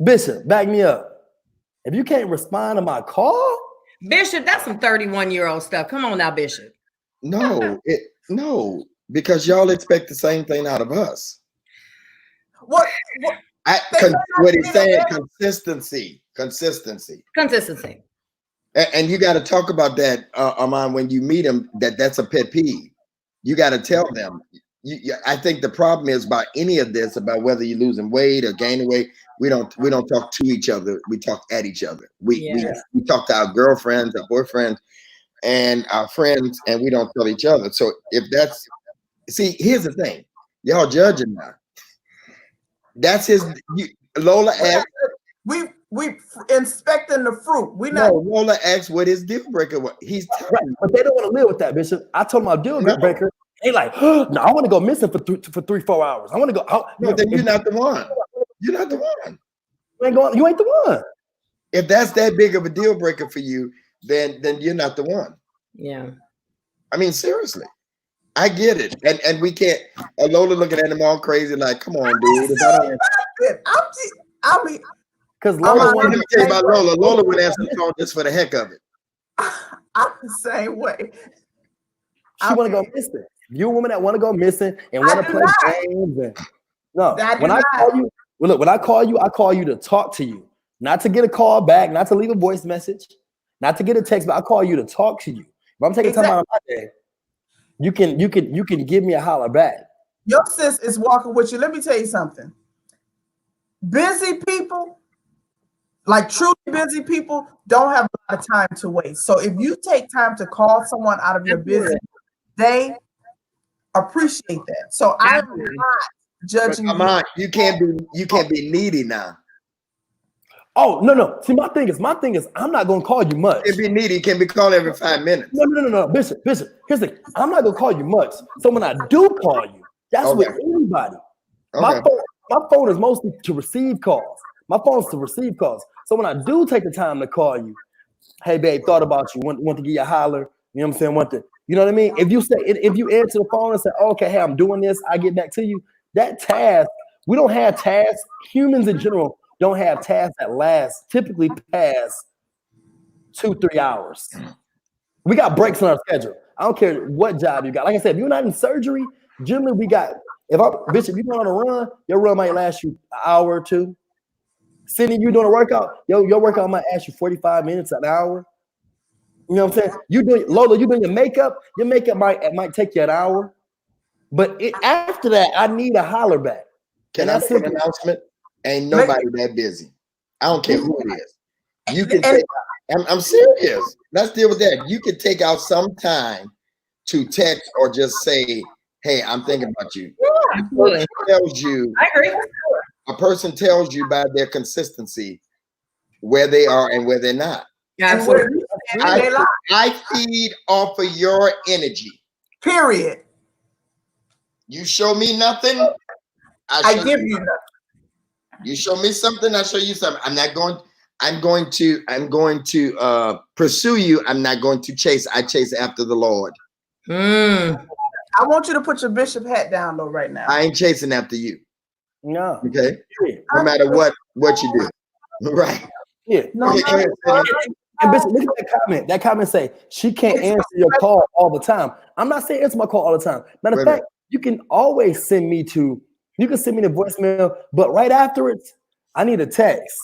Speaker 4: Bishop, back me up. If you can't respond to my call,
Speaker 2: Bishop, that's some 31-year-old stuff. Come on now, Bishop.
Speaker 1: No, because y'all expect the same thing out of us.
Speaker 3: What
Speaker 1: What he's saying, consistency. And you got to talk about that, Armond, when you meet them, that's a pet peeve. You got to tell them. I think the problem is about any of this, about whether you're losing weight or gaining weight, we don't talk to each other. We talk at each other. We talk to our girlfriends, our boyfriends, and our friends, and we don't tell each other. So here's the thing, y'all judging now. That's Lola asked.
Speaker 3: We inspecting the fruit.
Speaker 1: Lola asked what his deal breaker was. He's
Speaker 4: right, but they don't want to live with that, Bishop. I told them my deal breaker. They like, no, I want to go missing for 3-4 hours. I want to go.
Speaker 1: Then you're not the one. You're not the one.
Speaker 4: You ain't the one.
Speaker 1: If that's that big of a deal breaker for you, then you're not the one.
Speaker 2: Yeah.
Speaker 1: I mean, seriously. I get it. And we can't. Lola looking at him all crazy, like, come on, dude.
Speaker 4: Because
Speaker 1: Lola wanted to tell you about Lola. Lola would answer the phone just for the heck of it.
Speaker 3: I'm the same way.
Speaker 4: She want to go missing. You a woman that want to go missing and want to play games. When I call you, I call you to talk to you, not to get a call back, not to leave a voice message, not to get a text, but I call you to talk to you. If I'm taking time out of my day, you can give me a holler back.
Speaker 3: Your sis is walking with you. Let me tell you something. Busy people, like truly busy people, don't have a lot of time to waste. So if you take time to call someone out of your busy, they appreciate that. So I'm not judging
Speaker 1: you. You can't be needy now.
Speaker 4: Oh, no. See, my thing is, I'm not gonna call you much.
Speaker 1: It be needy, can be called every 5 minutes.
Speaker 4: No. Bishop, here's the thing. I'm not gonna call you much. So when I do call you, that's with anybody. Okay. My phone is mostly to receive calls. My phone's to receive calls. So when I do take the time to call you, hey babe, thought about you, want to give you a holler, you know what I'm saying? You know what I mean? If you answer the phone and say, okay, hey, I'm doing this, I get back to you, that task, we don't have tasks. Humans in general don't have tasks that last typically past 2-3 hours. We got breaks in our schedule. I don't care what job you got. Like I said, if you're not in surgery, generally we got, Bishop, you going on a run, your run might last you an hour or two. Sydney, you doing a workout, your workout might last you 45 minutes, an hour. You know what I'm saying? Lola, you doing your makeup might take you an hour. But after that, I need a holler back.
Speaker 1: Can I make an announcement? Ain't nobody that busy. I don't care who it is. You can take, I'm serious. Let's deal with that. You can take out some time to text or just say, hey, I'm thinking about you.
Speaker 2: Yeah, absolutely.
Speaker 1: Tells you,
Speaker 2: I agree.
Speaker 1: A person tells you by their consistency where they are and where they're not.
Speaker 2: Absolutely.
Speaker 1: I feed off of your energy.
Speaker 3: Period.
Speaker 1: You show me nothing,
Speaker 3: I give you nothing.
Speaker 1: You show me something, I show you something. I'm going to pursue you. I'm not going to chase. I chase after the Lord.
Speaker 3: I want you to put your bishop hat down though right now.
Speaker 1: I ain't chasing after you.
Speaker 4: No.
Speaker 1: Okay. No matter what you do. Right.
Speaker 4: Yeah.
Speaker 3: No.
Speaker 1: Okay,
Speaker 4: and Bishop, look at that comment. That comment say she can't answer your call all the time. I'm not saying answer my call all the time. Matter of fact, you can always send me the voicemail, but right afterwards, I need a text.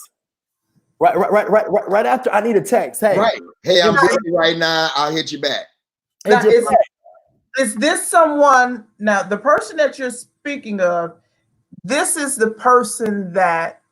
Speaker 4: Right after, I need a text. Hey,
Speaker 1: hey, I'm busy right now. I'll hit you back.
Speaker 3: Now, is this someone? Now, the person that you're speaking of, this is the person that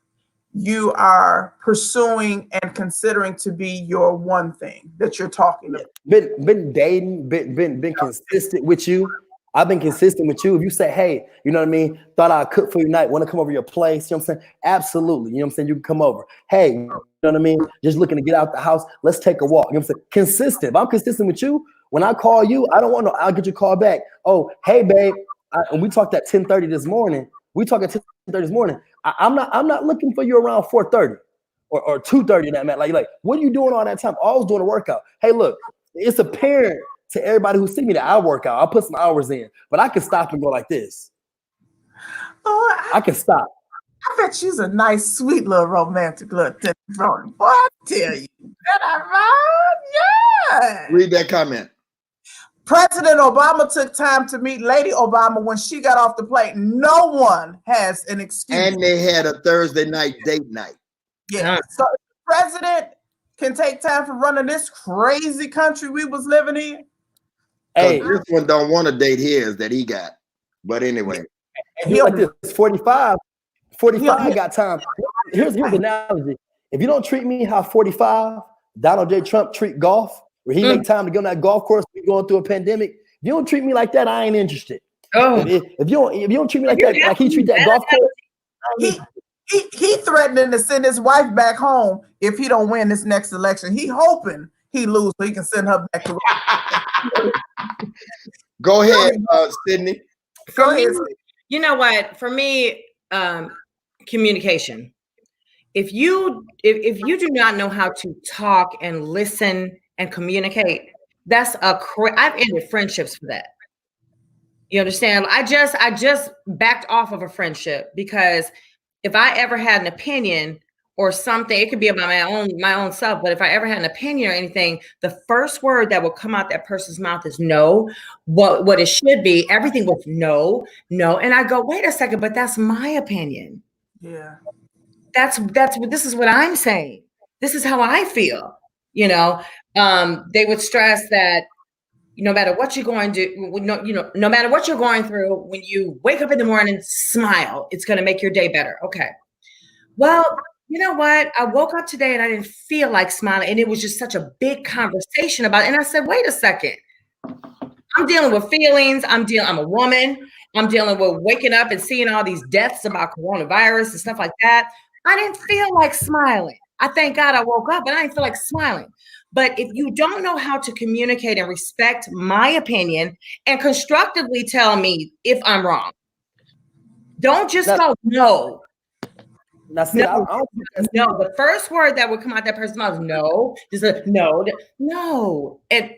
Speaker 3: you are pursuing and considering to be your one thing that you're talking about.
Speaker 4: Been dating, been consistent with you. I've been consistent with you. If you say, hey, you know what I mean? Thought I'd cook for you tonight, want to come over to your place, you know what I'm saying? Absolutely. You know what I'm saying? You can come over. Hey, you know what I mean? Just looking to get out the house. Let's take a walk. You know what I'm saying? Consistent. If I'm consistent with you, when I call you, I don't want I'll get your call back. Oh, hey, babe. And we talked at 10:30 this morning. I'm not looking for you around 4:30 or 2:30 in that man. Like, what are you doing all that time? I was doing a workout. Hey, look, it's apparent to everybody who see me that I work out. I'll put some hours in, but I can stop and go like this.
Speaker 3: Oh,
Speaker 4: I can stop.
Speaker 3: I bet she's a nice, sweet little romantic little brother. Boy, I tell you. That I yeah.
Speaker 1: Read that comment.
Speaker 3: President Obama took time to meet Lady Obama when she got off the plane. No one has an excuse.
Speaker 1: And they had a Thursday night date night.
Speaker 3: Yeah. So if the president can take time for running this crazy country we was living in.
Speaker 1: Hey, this one don't want to date his that he got. But anyway.
Speaker 4: He like this 45 got time. Here's the analogy. If you don't treat me how 45 Donald J. Trump treat golf, where he make time to go on that golf course, we going through a pandemic. If you don't treat me like that, I ain't interested.
Speaker 2: Oh,
Speaker 4: if you don't treat me like that, like he treat that golf course.
Speaker 3: He threatening to send his wife back home if he don't win this next election. He hoping he lose so he can send her back to
Speaker 1: Go ahead, Sydney.
Speaker 2: For me, you know what? For me, communication. If you do not know how to talk and listen and communicate, that's I've ended friendships for that. You understand? I just backed off of a friendship because if I ever had an opinion or something, it could be about my own self, but if I ever had an opinion or anything, the first word that would come out that person's mouth is no. What it should be, everything was no. And I go, wait a second, but that's my opinion.
Speaker 3: Yeah.
Speaker 2: This is what I'm saying. This is how I feel. You know, they would stress that no matter what you're going to, no matter what you're going through, when you wake up in the morning, smile. It's going to make your day better. Okay. Well, you know what? I woke up today and I didn't feel like smiling, and it was just such a big conversation about it. And I said, wait a second. I'm dealing with feelings. I'm a woman. I'm dealing with waking up and seeing all these deaths about coronavirus and stuff like that. I didn't feel like smiling. I thank God I woke up, but I didn't feel like smiling. But if you don't know how to communicate and respect my opinion and constructively tell me if I'm wrong, don't just go no. No. The first word that would come out that person's mouth is no. Just a no. And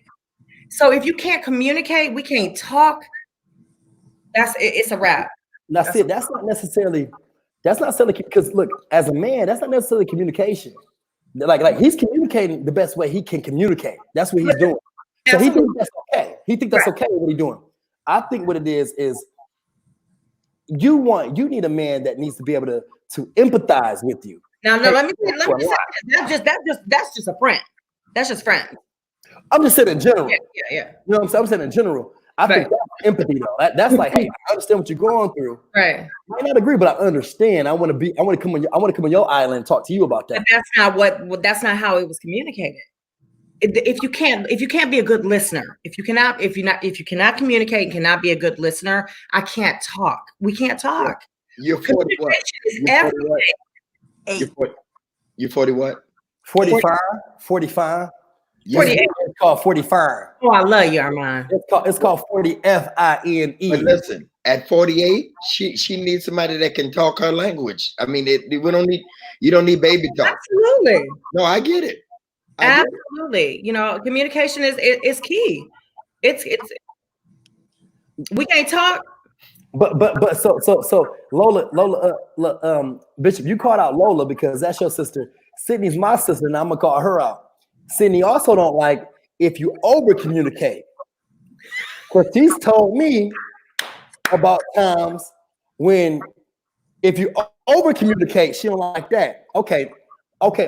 Speaker 2: so if you can't communicate, we can't talk. It's a wrap.
Speaker 4: That's not necessarily because look, as a man, that's not necessarily communication. Like he's communicating the best way he can communicate. That's what he's doing. So he thinks that's okay. He thinks that's okay what he's doing. I think what it is you need a man that needs to be able to empathize with you.
Speaker 2: Now, let me say that's just a friend. That's just friends.
Speaker 4: I'm just saying in general.
Speaker 2: Yeah.
Speaker 4: You know what I'm saying? I'm saying in general. I think that's empathy though. That's like, hey, I understand what you're going through.
Speaker 2: Right.
Speaker 4: I might not agree, but I understand. I want to come on your island and talk to you about that.
Speaker 2: But that's not how it was communicated. If you can't be a good listener, if you cannot communicate and cannot be a good listener, I can't talk. We can't talk.
Speaker 1: You're 40 what? You're 40 what?
Speaker 4: 45. 45.
Speaker 2: 48.
Speaker 4: It's called 45.
Speaker 2: Oh, I love you, Armond.
Speaker 4: It's called 40 FINE.
Speaker 1: But listen, at 48, she needs somebody that can talk her language. I mean, you don't need baby talk.
Speaker 2: Absolutely.
Speaker 1: No, I get it.
Speaker 2: Absolutely. You know, communication is key. It's we can't talk.
Speaker 4: But so Lola, Bishop, you called out Lola because that's your sister. Sydney's my sister, and I'm gonna call her out. Sydney also don't like if you over communicate. Because she's told me about times when if you over communicate, she don't like that. Okay,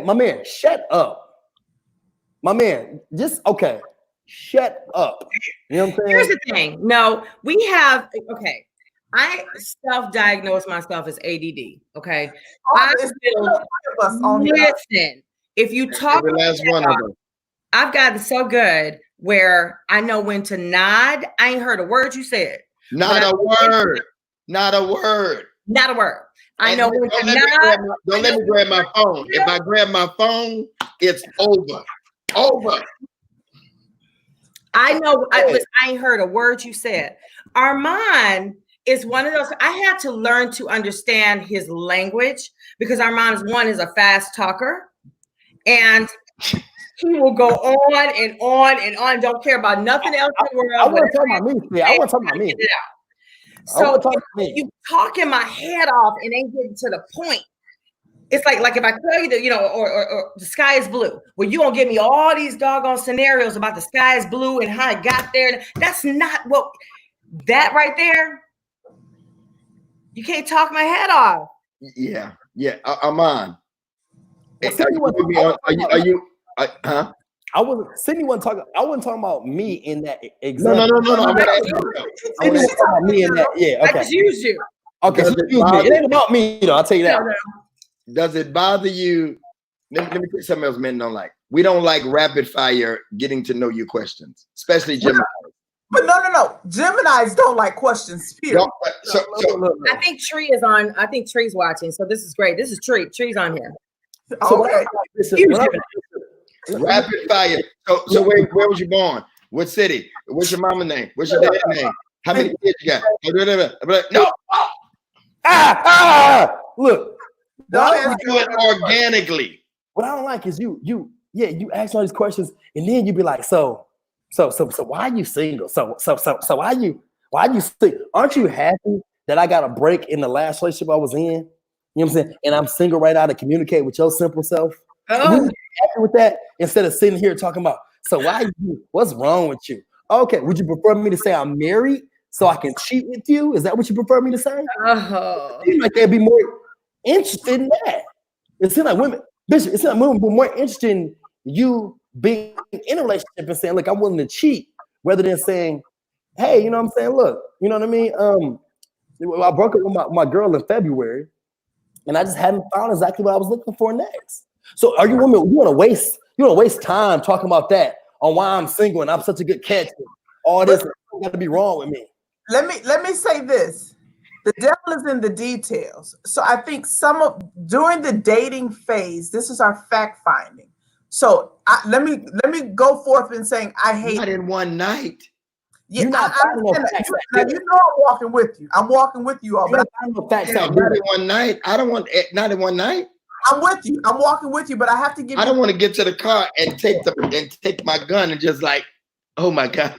Speaker 4: my man, shut up. My man, shut up. You know what I'm saying?
Speaker 2: Here's the thing. No, I self-diagnosed myself as ADD. Okay. Listen, if you talk, I've gotten so good where I know when to nod. I ain't heard a word you said.
Speaker 1: Not a word.
Speaker 2: I know when to nod.
Speaker 1: Don't let me grab my phone. If I grab my phone, it's over.
Speaker 2: I know. I ain't heard a word you said. Armond is one of those. I had to learn to understand his language because Armond is a fast talker, and he will go on and on and on. Don't care about nothing else in the world.
Speaker 4: I want to talk about me.
Speaker 2: So you talking my head off and ain't getting to the point. It's like if I tell you that, or the sky is blue, well, you gonna give me all these doggone scenarios about the sky is blue and how it got there. That's not what that right there. You can't talk my head off.
Speaker 1: Yeah. Armond.
Speaker 4: Huh? I wasn't. Sydney wasn't talking. I wasn't talking about me in that example.
Speaker 1: No.
Speaker 4: Sydney was talking about me in that. Yeah. Okay.
Speaker 2: I just used you.
Speaker 4: Okay. It ain't about me, I'll tell you that.
Speaker 2: No.
Speaker 1: Does it bother you? Let me tell you something else men don't like. We don't like rapid fire getting to know you questions, especially Gemini.
Speaker 3: But no. Geminis don't like questions. Period.
Speaker 2: I think Tree is on. I think Tree's watching. So this is great. This is Tree. Tree's on here.
Speaker 3: Okay.
Speaker 1: Rapid fire. So where was you born? What city? What's your mama's name? What's your dad's name? How many kids you got? No.
Speaker 4: Look.
Speaker 1: Don't do it organically.
Speaker 4: What I don't like is you ask all these questions and then you be like, so why are you single? So why are you single? Aren't you happy that I got a break in the last relationship I was in? You know what I'm saying? And I'm single right now to communicate with your simple self. Oh. You happy with that instead of sitting here talking about, so what's wrong with you? Okay, would you prefer me to say I'm married so I can cheat with you? Is that what you prefer me to say?
Speaker 2: Oh.
Speaker 4: It seems like they'd be more interested in that. It seems like women, Bishop, it seems like women were more interested in you being in a relationship and saying, look, I'm willing to cheat, rather than saying, hey, you know what I'm saying? Look, you know what I mean? I broke up with my girl in February, and I just hadn't found exactly what I was looking for next. So are you women, you want to waste time talking about that on why I'm single and I'm such a good catch? All this got to be wrong with me.
Speaker 3: Let me say this. The devil is in the details. So I think during the dating phase, this is our fact finding. So let me go forth in saying I hate
Speaker 1: not in one night.
Speaker 3: Yeah, you know I'm walking with you. I'm walking with you all.
Speaker 1: Not in one night. I don't want not in one night.
Speaker 3: I'm with you. I'm walking with you, but I have to give.
Speaker 1: I don't want to get to the car and take my gun and just like, oh my God.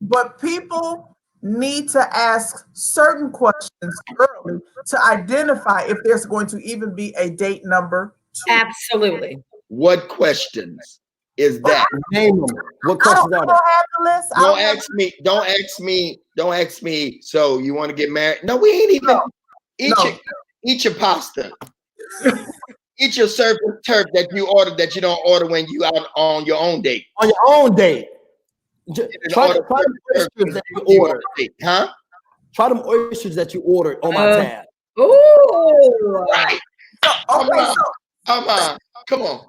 Speaker 3: But people need to ask certain questions early to identify if there's going to even be a date number 2.
Speaker 2: Absolutely.
Speaker 1: What questions is that?
Speaker 4: Name them. What questions are there?
Speaker 1: Don't ask me. So you want to get married? No, we ain't even. Eat your pasta. Eat your surf and turf that you ordered that you don't order when you out on your own date.
Speaker 4: On your own date. Try them oysters that you ordered.
Speaker 1: Huh?
Speaker 4: Try them oysters that you ordered on my tab.
Speaker 2: Ooh.
Speaker 1: Right. Come on.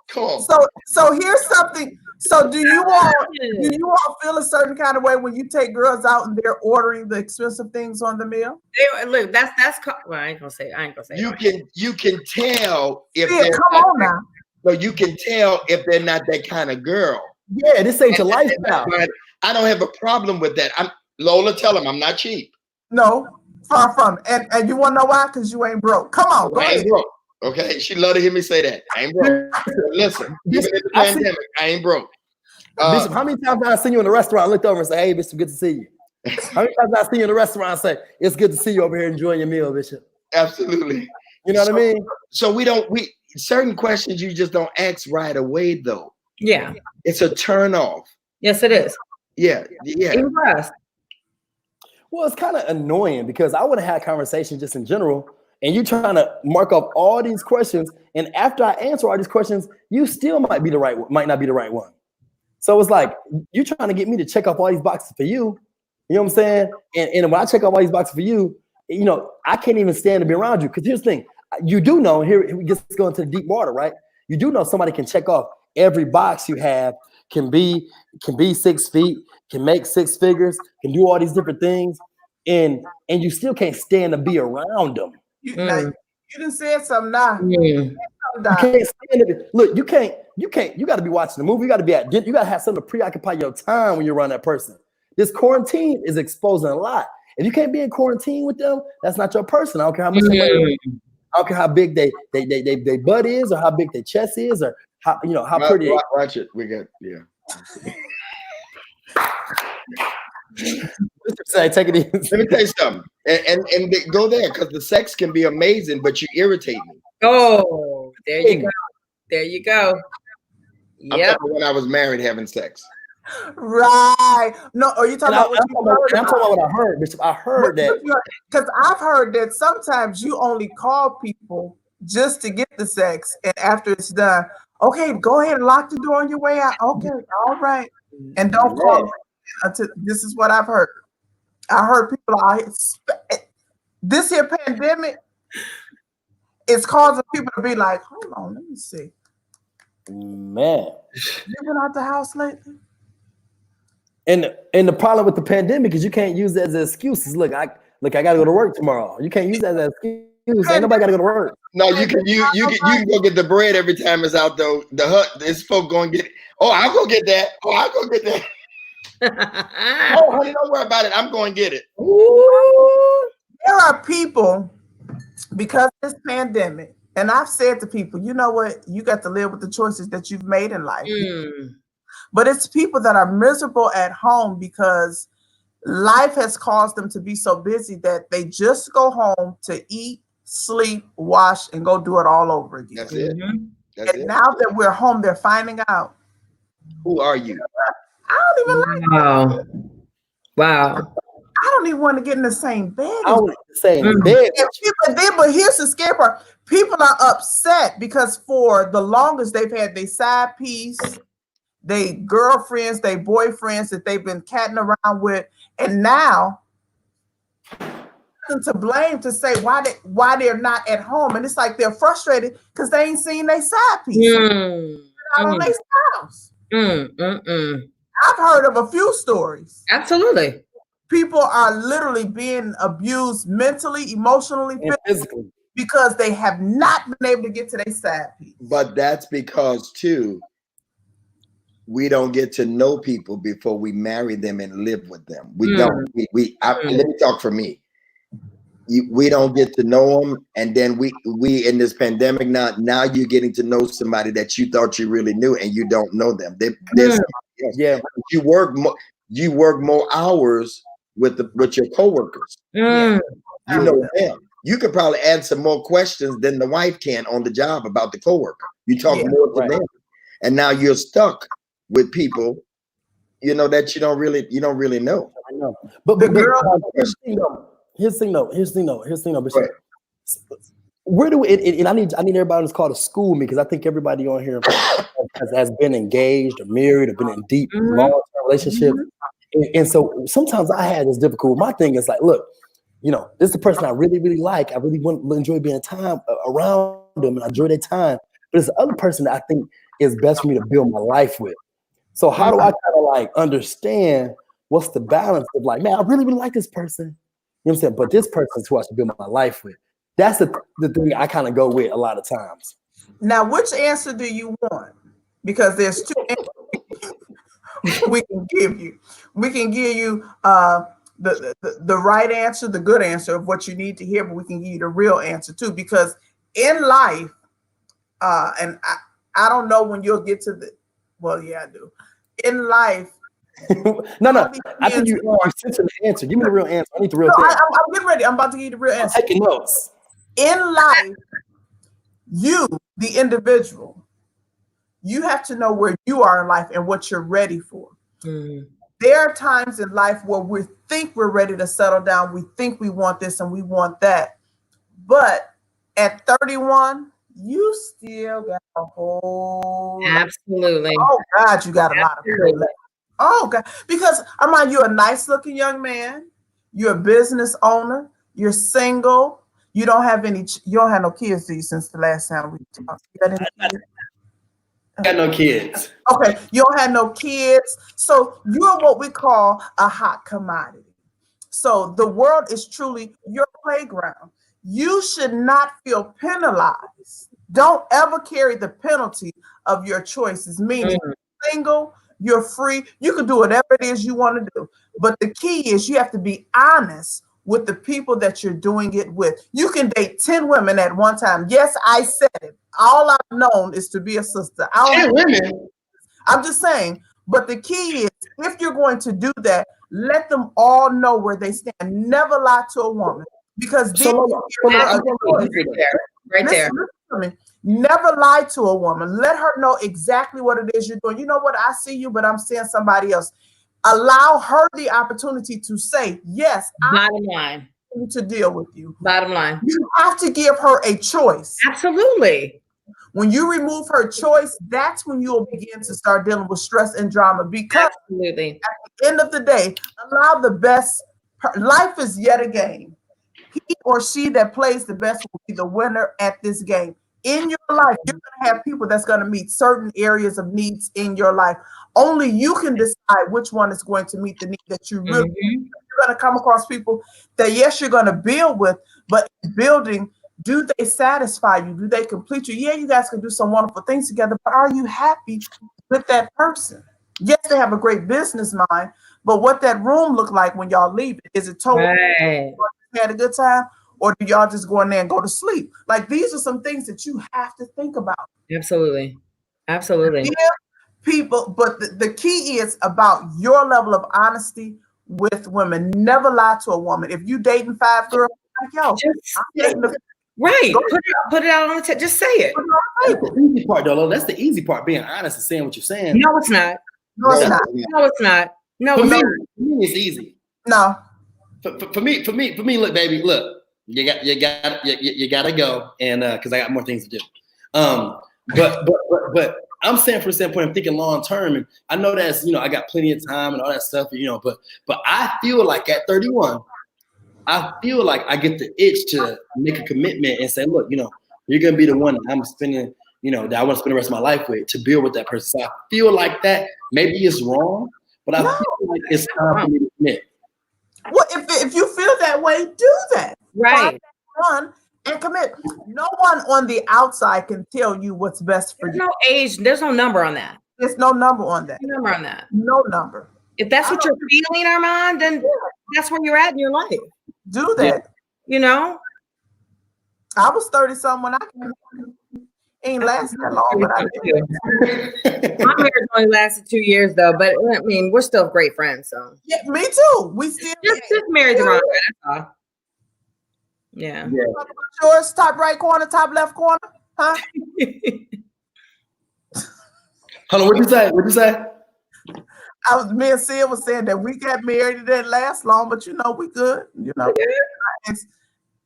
Speaker 3: So here's something. So do you all feel a certain kind of way when you take girls out and they're ordering the expensive things on the meal?
Speaker 2: Look, that's well, I ain't gonna say.
Speaker 1: You can tell if
Speaker 3: come on now.
Speaker 1: No, you can tell if they're not that kind of girl.
Speaker 4: Yeah, this ain't your lifestyle.
Speaker 1: I don't have a problem with that. Lola, tell him I'm not cheap.
Speaker 3: No, far from it. And you want to know why? Because you ain't broke. Come on, go ahead.
Speaker 1: Broke. Okay, she love to hear me say that. I ain't broke. Listen, even in the pandemic, I ain't broke.
Speaker 4: Bishop, how many times did I see you in the restaurant, looked over and say, hey, Bishop, good to see you? How many times did I see you in the restaurant and say, it's good to see you over here enjoying your meal, Bishop?
Speaker 1: Absolutely.
Speaker 4: You know what I mean?
Speaker 1: So certain questions you just don't ask right away, though.
Speaker 2: Yeah.
Speaker 1: It's a turn off.
Speaker 2: Yes, it is.
Speaker 1: Yeah.
Speaker 2: Even for us.
Speaker 4: Well, it's kind of annoying because I would have had conversations just in general, and you trying to mark up all these questions, and after I answer all these questions, you still might not be the right one. So it's like you trying to get me to check off all these boxes for you. You know what I'm saying? And when I check off all these boxes for you, I can't even stand to be around you. Because here's the thing, you do know, here we just go into the deep water, right? You do know somebody can check off every box you have, can be 6 feet, can make 6 figures, can do all these different things, and you still can't stand to be around them.
Speaker 3: You done said something now.
Speaker 4: You can't stand it. Look, you can't. You got to be watching the movie. You got to be you got to have something to preoccupy your time when you're around that person. This quarantine is exposing a lot. If you can't be in quarantine with them, that's not your person. I don't care how much money. I don't care how big they butt is, or how big their chest is, or how pretty.
Speaker 1: Watch it. We got
Speaker 4: Say, take it easy.
Speaker 1: Let me tell you something, and go there because the sex can be amazing, but you irritate me.
Speaker 2: Oh, there you go. There you go.
Speaker 1: I'm
Speaker 2: Yep.
Speaker 1: talking when I was married having sex.
Speaker 3: Right. No, are you talking about what you heard?
Speaker 4: I'm talking about what I heard, Bishop. I heard that.
Speaker 3: Because I've heard that sometimes you only call people just to get the sex, and after it's done, okay, go ahead and lock the door on your way out. Okay, all right. And don't call until this is what I've heard. I heard people are this here pandemic is causing people to be like, hold on, let me see.
Speaker 4: Man.
Speaker 3: You been out the house lately?
Speaker 4: And the problem with the pandemic is you can't use that as excuses. Look, I gotta go to work tomorrow. You can't use that as an excuse. Ain't nobody gotta go to work.
Speaker 1: No, you can go get the bread every time it's out though. The hut, this folk going to get it. Oh, I'll go get that. Oh, I'll go get that. Oh, honey, don't worry about it. I'm going to get it.
Speaker 3: Ooh. There are people, because of this pandemic, and I've said to people, you know what? You got to live with the choices that you've made in life. But it's people that are miserable at home because life has caused them to be so busy that they just go home to eat, sleep, wash, and go do it all over again.
Speaker 1: That's it.
Speaker 3: And now that we're home, they're finding out.
Speaker 1: Who are you?
Speaker 3: I don't even like
Speaker 2: it. Wow.
Speaker 3: I don't even want to get in the same bed. But here's the scary part. People are upset because for the longest they've had their side piece, they girlfriends, they boyfriends that they've been catting around with, and now to blame to say why they're not at home, and it's like they're frustrated because they ain't seen their side piece out on their spouse. I've heard of a few stories.
Speaker 2: Absolutely,
Speaker 3: people are literally being abused mentally, emotionally, physically because they have not been able to get to their side piece.
Speaker 1: But that's because too, we don't get to know people before we marry them and live with them. We don't. Let me talk for me. We don't get to know them, and then we in this pandemic now you're getting to know somebody that you thought you really knew, and you don't know them. You work more hours with your coworkers. You know them. You could probably answer more questions than the wife can on the job about the coworker. You talk more to them, and now you're stuck with people, that you don't really know.
Speaker 4: I know. But the girl, here's the thing though. Where do we, and I need everybody on this call to school me, because I think everybody on here has been engaged or married or been in deep long-term relationships. And so sometimes I had this difficult. My thing is like, look, this is the person I really, really like. I really enjoy being time around them, and I enjoy their time. But it's the other person that I think is best for me to build my life with. So how do I kind of like understand what's the balance of like, man, I really, really like this person. You know what I'm saying? But this person is who I should build my life with. That's the thing I kind of go with a lot of times.
Speaker 3: Now, which answer do you want? Because there's two answers we can give you. We can give you the right answer, the good answer of what you need to hear, but we can give you the real answer too. Because in life, and I don't know when you'll get to well, yeah, I do. In life,
Speaker 4: no. I think you sent the answer. Give me the real answer. I need the real thing.
Speaker 3: I'm getting ready. I'm about to give you the real answer.
Speaker 4: I'm taking notes.
Speaker 3: In life, you, the individual, you have to know where you are in life and what you're ready for. There are times in life where we think we're ready to settle down. We think we want this and we want that. But at 31, you still got a whole
Speaker 2: absolutely.
Speaker 3: Oh God, you got a lot of people. Oh God, because Armond, you're a nice looking young man. You're a business owner. You're single. You don't have no kids, do you, since the last time we talked?
Speaker 4: I got no kids.
Speaker 3: Okay, you don't have no kids. So you're what we call a hot commodity. So the world is truly your playground. You should not feel penalized. Don't ever carry the penalty of your choices, meaning you're single, you're free, you can do whatever it is you want to do. But the key is you have to be honest with the people that you're doing it with. You can date 10 women at one time. Yes, I said it. All I've known is to be a sister.
Speaker 1: 10 women?
Speaker 3: I'm just saying. But the key is, if you're going to do that, let them all know where they stand. Never lie to a woman, because
Speaker 2: right there.
Speaker 3: Never lie to a woman. Let her know exactly what it is you're doing. You know what? I see you, but I'm seeing somebody else. Allow her the opportunity to say, yes,
Speaker 2: Bottom line.
Speaker 3: To deal with you.
Speaker 2: Bottom line.
Speaker 3: You have to give her a choice.
Speaker 2: Absolutely.
Speaker 3: When you remove her choice, that's when you'll begin to start dealing with stress and drama. Because
Speaker 2: absolutely,
Speaker 3: at the end of the day, allow the best. Life is yet a game. He or she that plays the best will be the winner at this game. In your life, you're going to have people that's going to meet certain areas of needs in your life. Only you can decide which one is going to meet the need that you really need. You're going to come across people that, yes, you're going to build with, but building, do they satisfy you? Do they complete you? Yeah, you guys can do some wonderful things together, but are you happy with that person? Yes, they have a great business mind, but what that room look like when y'all leave, is it totally had a good time? Or do y'all just go in there and go to sleep? Like, these are some things that you have to think about.
Speaker 2: Absolutely. Absolutely.
Speaker 3: Yeah, people, but the key is about your level of honesty with women. Never lie to a woman. If you dating 5 girls, like, yo,
Speaker 2: right. Put it out on the table. Just say it.
Speaker 4: That's the easy part, though. That's the easy part, being honest and saying what you're saying.
Speaker 2: No, it's not.
Speaker 3: No, it's not.
Speaker 2: No, it's not. No,
Speaker 4: for me, it's easy.
Speaker 3: No.
Speaker 4: For me, look, baby, look. You gotta go, and because I got more things to do. But I'm saying from the standpoint of thinking long term, and I know that's, I got plenty of time and all that stuff, but I feel like at 31, I feel like I get the itch to make a commitment and say, look, you're gonna be the one that I'm spending, that I want to spend the rest of my life with, to build with that person. So I feel like that maybe it's wrong, but I feel like it's time for me to commit.
Speaker 3: Well, if you feel that way, do that.
Speaker 2: Right.
Speaker 3: One and commit. No one on the outside can tell you what's best for you.
Speaker 2: There's no age. There's no number on that.
Speaker 3: There's no number on that.
Speaker 2: No number on that.
Speaker 3: No number.
Speaker 2: If that's what you're feeling, Armond, then that's where you're at in your life.
Speaker 3: Do that. I was 30-something when I ain't lasted that long, but I did.
Speaker 2: My marriage only lasted 2 years, though. But I mean, we're still great friends. So
Speaker 3: yeah, me too. We still
Speaker 2: just married around. That's all. Yeah.
Speaker 3: Yours, top right corner, top left corner, huh?
Speaker 4: Hold on, what'd you say?
Speaker 3: Me and Sid was saying that we got married. It didn't last long, but we good.
Speaker 2: I'll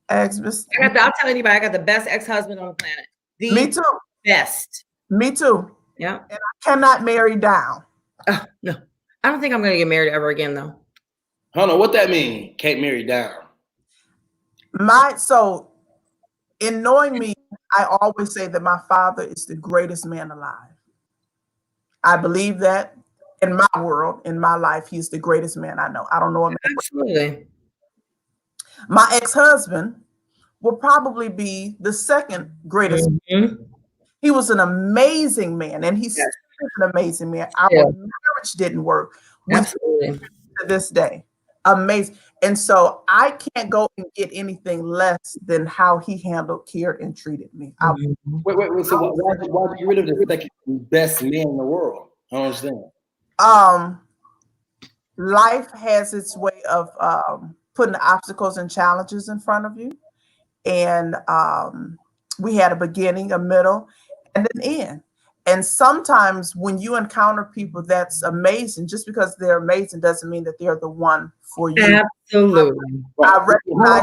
Speaker 2: tell anybody, I got the best ex-husband on the planet.
Speaker 3: Me too.
Speaker 2: Best.
Speaker 3: Me too.
Speaker 2: Yeah.
Speaker 3: And I cannot marry down.
Speaker 2: No. I don't think I'm gonna get married ever again, though.
Speaker 4: Hold on, what that mean? Can't marry down.
Speaker 3: So in knowing me, I always say that my father is the greatest man alive. I believe that in my world, in my life, he's the greatest man I know. I don't know a man.
Speaker 2: Absolutely.
Speaker 3: My ex-husband will probably be the second greatest. He was an amazing man, and he's still an amazing man. Our marriage didn't work.
Speaker 2: Absolutely.
Speaker 3: To this day. Amazing. And so I can't go and get anything less than how he handled, cared, and treated me.
Speaker 4: Wait. So why did you get rid of the second best man in the world? I don't understand.
Speaker 3: Life has its way of putting obstacles and challenges in front of you. And we had a beginning, a middle, and an end. And sometimes when you encounter people that's amazing, just because they're amazing doesn't mean that they're the one for you.
Speaker 2: Absolutely.
Speaker 3: I recognize.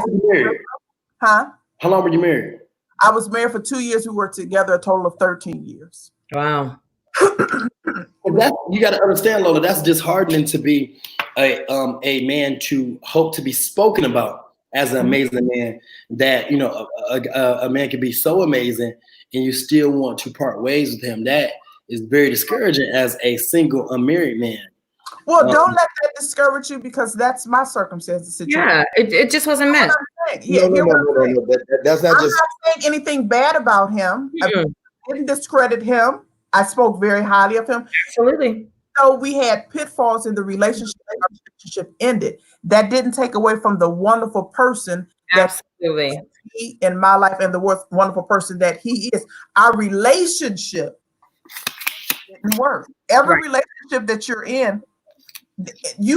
Speaker 3: Huh?
Speaker 4: How long were you married?
Speaker 3: I was married for 2 years. We were together a total of 13 years.
Speaker 2: Wow.
Speaker 4: You got to understand, Lola, that's disheartening to be a man to hope to be spoken about as an amazing man, that, a man can be so amazing and you still want to part ways with him. That is very discouraging as a single, unmarried man.
Speaker 3: Well, don't let that discourage you, because that's my circumstances.
Speaker 2: Yeah, it just wasn't meant.
Speaker 1: No, that's not just.
Speaker 3: I'm not saying anything bad about him. I didn't discredit him. I spoke very highly of him.
Speaker 2: Absolutely.
Speaker 3: So we had pitfalls in the relationship, and our relationship ended. That didn't take away from the wonderful person that he in my life, and the wonderful person that he is. Our relationship didn't work. Every relationship that you're in, he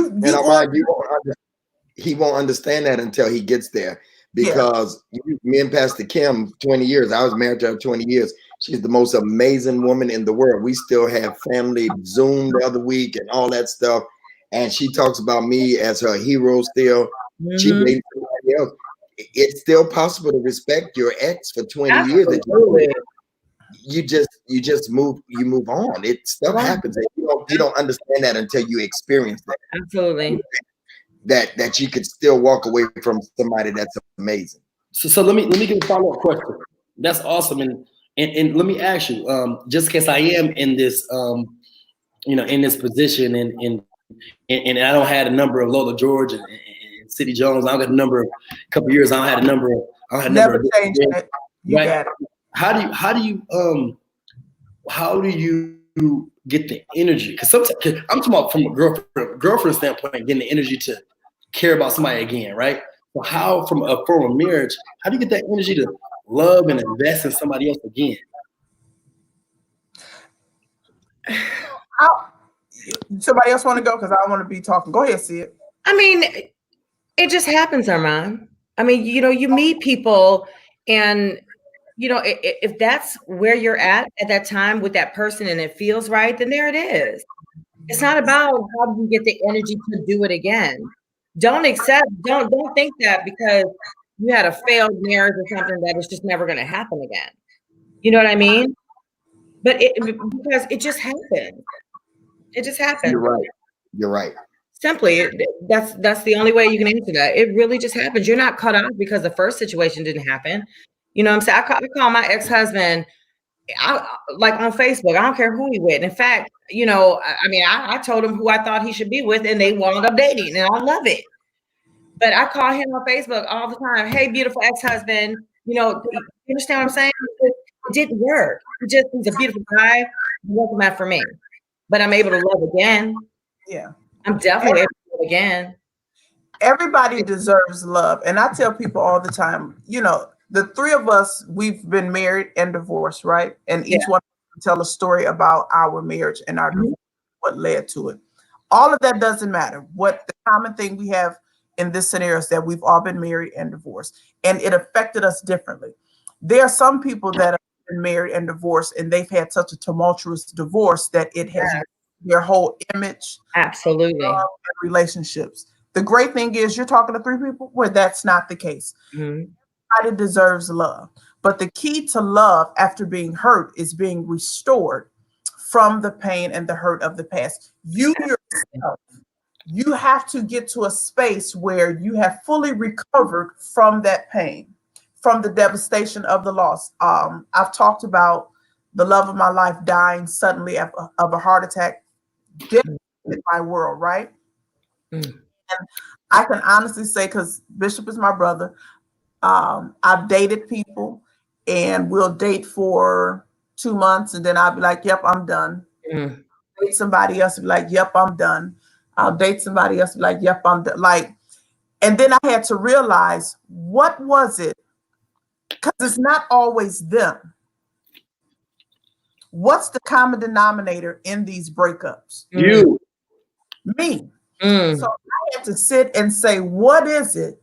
Speaker 3: won't understand that until he gets there,
Speaker 1: because me and Pastor Kim, 20 years, I was married to her 20 years. She's the most amazing woman in the world. We still have family Zoom the other week and all that stuff. And she talks about me as her hero still. She dated somebody else. It's still possible to respect your ex for 20 years. You just move on. Stuff happens. You don't understand that until you experience that.
Speaker 2: Absolutely.
Speaker 1: That you could still walk away from somebody that's amazing.
Speaker 4: So let me give a follow-up question. That's awesome. And let me ask you, just in case I am in this in this position and I don't have a number of Lola George and City Jones, I don't got a number of a couple of years, I don't have a number of
Speaker 3: never change it. You
Speaker 4: right?
Speaker 3: got it.
Speaker 4: How do you get the energy? Because sometimes I'm talking about from a girlfriend standpoint, getting the energy to care about somebody again, right? So how from a marriage, how do you get that energy to love and invest in somebody else again?
Speaker 3: Somebody else want to go? Because I want to be talking. Go ahead, Sid.
Speaker 2: I mean, it just happens, Armond. I mean, you meet people and, if that's where you're at that time with that person and it feels right, then there it is. It's not about how do you get the energy to do it again. Don't think that because you had a failed marriage or something that it's just never going to happen again. You know what I mean? But because it just happened. It just happened.
Speaker 1: You're right.
Speaker 2: Simply, that's the only way you can answer that. It really just happens. You're not cut off because the first situation didn't happen. You know what I'm saying? I call my ex-husband like on Facebook. I don't care who he with. In fact, I told him who I thought he should be with and they wound up dating and I love it. But I call him on Facebook all the time. Hey, beautiful ex-husband. You understand what I'm saying? It didn't work. He's a beautiful guy. It wasn't meant for me. But I'm able to love again.
Speaker 3: Yeah.
Speaker 2: I'm definitely able to love again.
Speaker 3: Everybody deserves love. And I tell people all the time, the three of us, we've been married and divorced, right? And each one can tell a story about our marriage and our divorce, what led to it. All of that doesn't matter. What the common thing we have in this scenario is that we've all been married and divorced, and it affected us differently. There are some people that have been married and divorced, and they've had such a tumultuous divorce that it has their whole image,
Speaker 2: absolutely,
Speaker 3: and relationships. The great thing is you're talking to three people where that's not the case. Everybody deserves love, but the key to love after being hurt is being restored from the pain and the hurt of the past. You yourself, you have to get to a space where you have fully recovered from that pain, from the devastation of the loss. I've talked about the love of my life dying suddenly of a heart attack in my world, right? And I can honestly say, because Bishop is my brother, I've dated people and we'll date for 2 months and then I'll be like, yep, I'm done. Date somebody else and be like, yep, I'm done. I'll date somebody else and be like, yep, I'm done. And then I had to realize, what was it? Because it's not always them. What's the common denominator in these breakups?
Speaker 4: You.
Speaker 3: Me. So I had to sit and say, what is it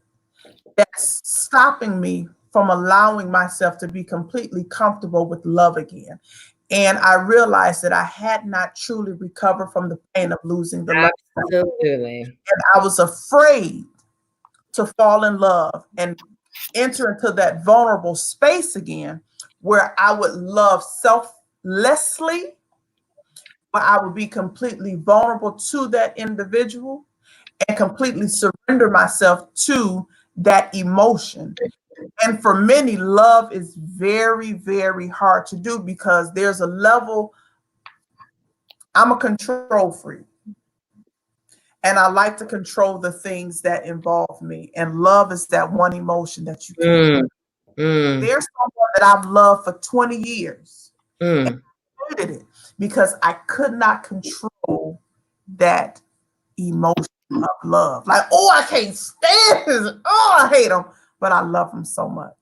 Speaker 3: that's stopping me from allowing myself to be completely comfortable with love again? And I realized that I had not truly recovered from the pain of losing the love.
Speaker 2: Absolutely.
Speaker 3: And I was afraid to fall in love and enter into that vulnerable space again, where I would love selflessly, where I would be completely vulnerable to that individual and completely surrender myself to that emotion. And for many, love is very, very hard to do because there's a level. I'm a control freak. And I like to control the things that involve me. And love is that one emotion that you can. There's someone that I've loved for 20 years. And I hated it because I could not control that emotion of love. Like, oh, I can't stand this. Oh, I hate him. But I love him so much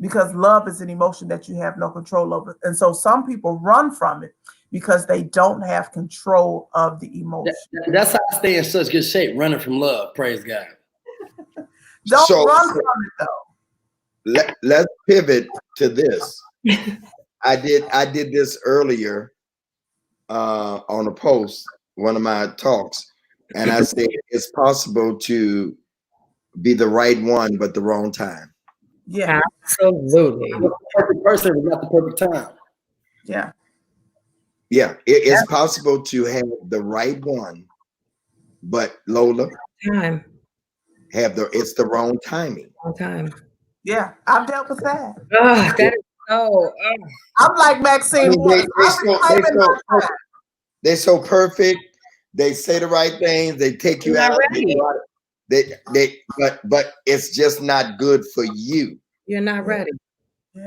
Speaker 3: because love is an emotion that you have no control over. And so some people run from it because they don't have control of the emotion.
Speaker 4: That's how I stay in such good shape, running from love. Praise God.
Speaker 3: Don't run from it, though.
Speaker 1: let's pivot to this. I did this earlier on a post, one of my talks, and I said it's possible to be the right one, but the wrong time.
Speaker 3: Yeah,
Speaker 2: absolutely.
Speaker 4: The perfect person is not the perfect time.
Speaker 3: Yeah.
Speaker 1: Yeah, it's possible to have the right one, but Lola,
Speaker 2: Time.
Speaker 1: it's the wrong timing.
Speaker 2: Wrong time.
Speaker 3: Yeah, I've dealt with that.
Speaker 2: Oh, that is so.
Speaker 3: I'm like Maxine.
Speaker 1: They're so perfect. They say the right things. They take you out. But it's just not good for you.
Speaker 2: You're not ready.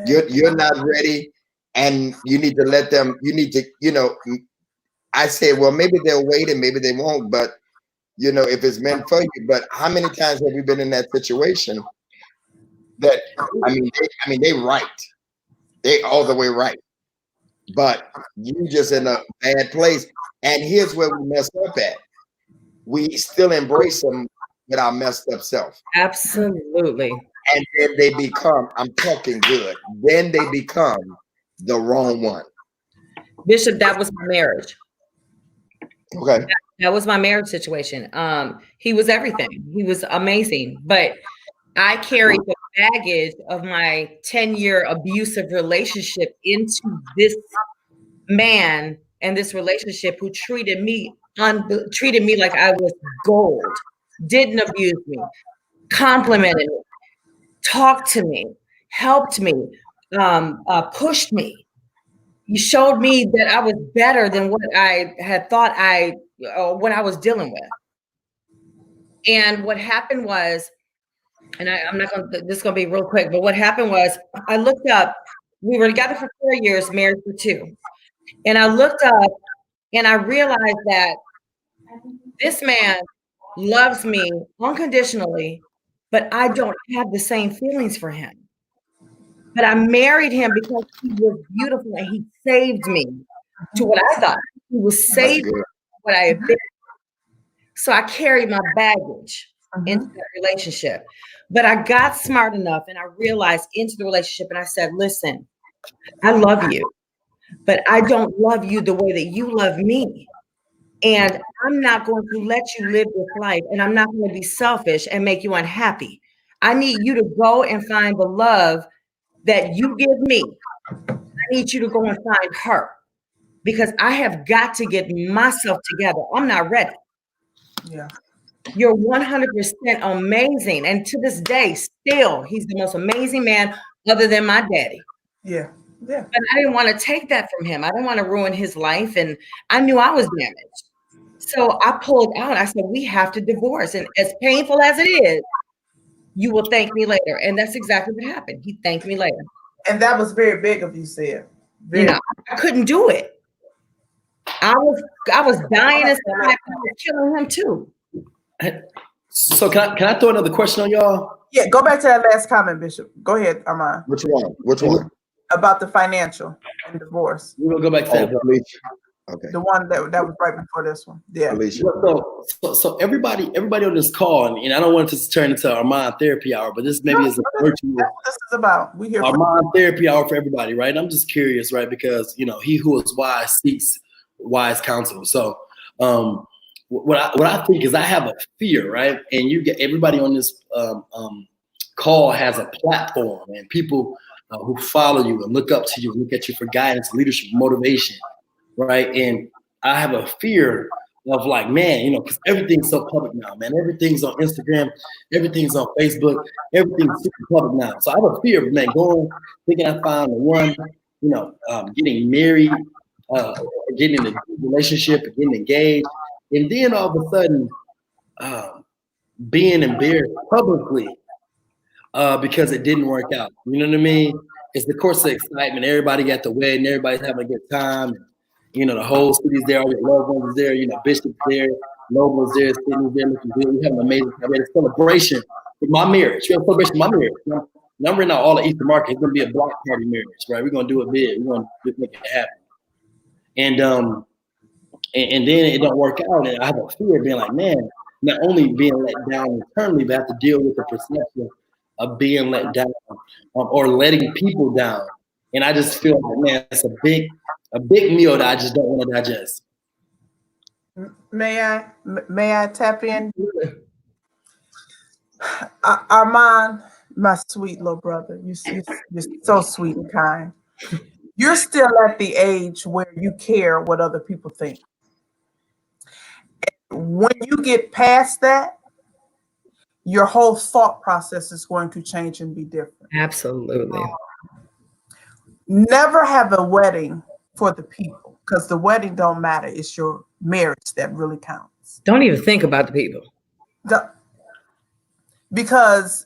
Speaker 1: You're not ready, and you need to let them. You need to, I say, well, maybe they'll wait and maybe they won't. But if it's meant for you. But how many times have we been in that situation? That they right. They all the way right. But you just in a bad place. And here's where we messed up at. We still embrace them with our messed up self.
Speaker 2: Absolutely.
Speaker 1: And then they become, I'm talking good, then they become the wrong one.
Speaker 2: Bishop, that was my marriage.
Speaker 1: Okay.
Speaker 2: That was my marriage situation. He was everything. He was amazing. But I carried the baggage of my 10-year abusive relationship into this man and this relationship who treated me like I was gold, didn't abuse me, complimented me, talked to me, helped me, pushed me. You showed me that I was better than what I had thought what I was dealing with. And what happened was, and I'm not going to, this is going to be real quick, but what happened was I looked up, we were together for 4 years, married for 2. And I looked up and I realized that this man loves me unconditionally, but I don't have the same feelings for him. But I married him because he was beautiful and he saved me to what I thought. He was saved from what I had been. So I carried my baggage into that relationship. But I got smart enough and I realized into the relationship and I said, listen, I love you, but I don't love you the way that you love me. And I'm not going to let you live this life, and I'm not going to be selfish and make you unhappy. I need you to go and find the love that you give me. I need you to go and find her because I have got to get myself together. I'm not ready.
Speaker 3: Yeah.
Speaker 2: You're 100% amazing. And to this day, still, he's the most amazing man other than my daddy.
Speaker 3: Yeah. Yeah.
Speaker 2: But I didn't want to take that from him. I didn't want to ruin his life. And I knew I was damaged. So I pulled out. I said, we have to divorce. And as painful as it is, you will thank me later. And that's exactly what happened. He thanked me later.
Speaker 3: And that was very big of you, said.
Speaker 2: I couldn't do it. I was dying inside. I was killing him too.
Speaker 4: So can I throw another question on y'all?
Speaker 3: Yeah, go back to that last comment, Bishop. Go ahead, Armond.
Speaker 1: Which one?
Speaker 3: About the financial and divorce.
Speaker 4: We're gonna go back to that.
Speaker 1: Okay.
Speaker 3: The one that was right before this one. Yeah.
Speaker 4: So everybody on this call, and I don't want this to turn into Armond therapy hour, but this maybe is a virtual.
Speaker 3: That's what this is about. We here
Speaker 4: Armond therapy hour for everybody, right? And I'm just curious, right? Because he who is wise seeks wise counsel. So what I think is I have a fear, right? And you get everybody on this call has a platform, and people who follow you and look up to you, look at you for guidance, leadership, motivation. Right. And I have a fear of like, man, because everything's so public now, man. Everything's on Instagram, everything's on Facebook, everything's super public now. So I have a fear of, man, thinking I found the one, getting married, getting in a relationship, getting engaged, and then all of a sudden being embarrassed publicly because it didn't work out. You know what I mean? It's the course of excitement. Everybody at the wedding, everybody's having a good time. The whole city's there, all your loved ones is there, Bishop's there, Lola is there, Sydney's there, looking good. We have an amazing celebration with my marriage. We have a celebration of my marriage. I'm renting out all the Easter market. It's going to be a block party marriage, right? We're going to do it big. We're going to make it happen. And then it don't work out. And I have a fear of being like, man, not only being let down internally, but I have to deal with the perception of being let down or letting people down. And I just feel like, man, it's a big meal that I just don't want to digest.
Speaker 3: May I tap in? Armond, my sweet little brother, you're so sweet and kind. You're still at the age where you care what other people think. When you get past that, your whole thought process is going to change and be different.
Speaker 2: Absolutely.
Speaker 3: Never have a wedding for the people, because the wedding don't matter. It's your marriage that really counts.
Speaker 2: Don't even think about the people.
Speaker 3: Because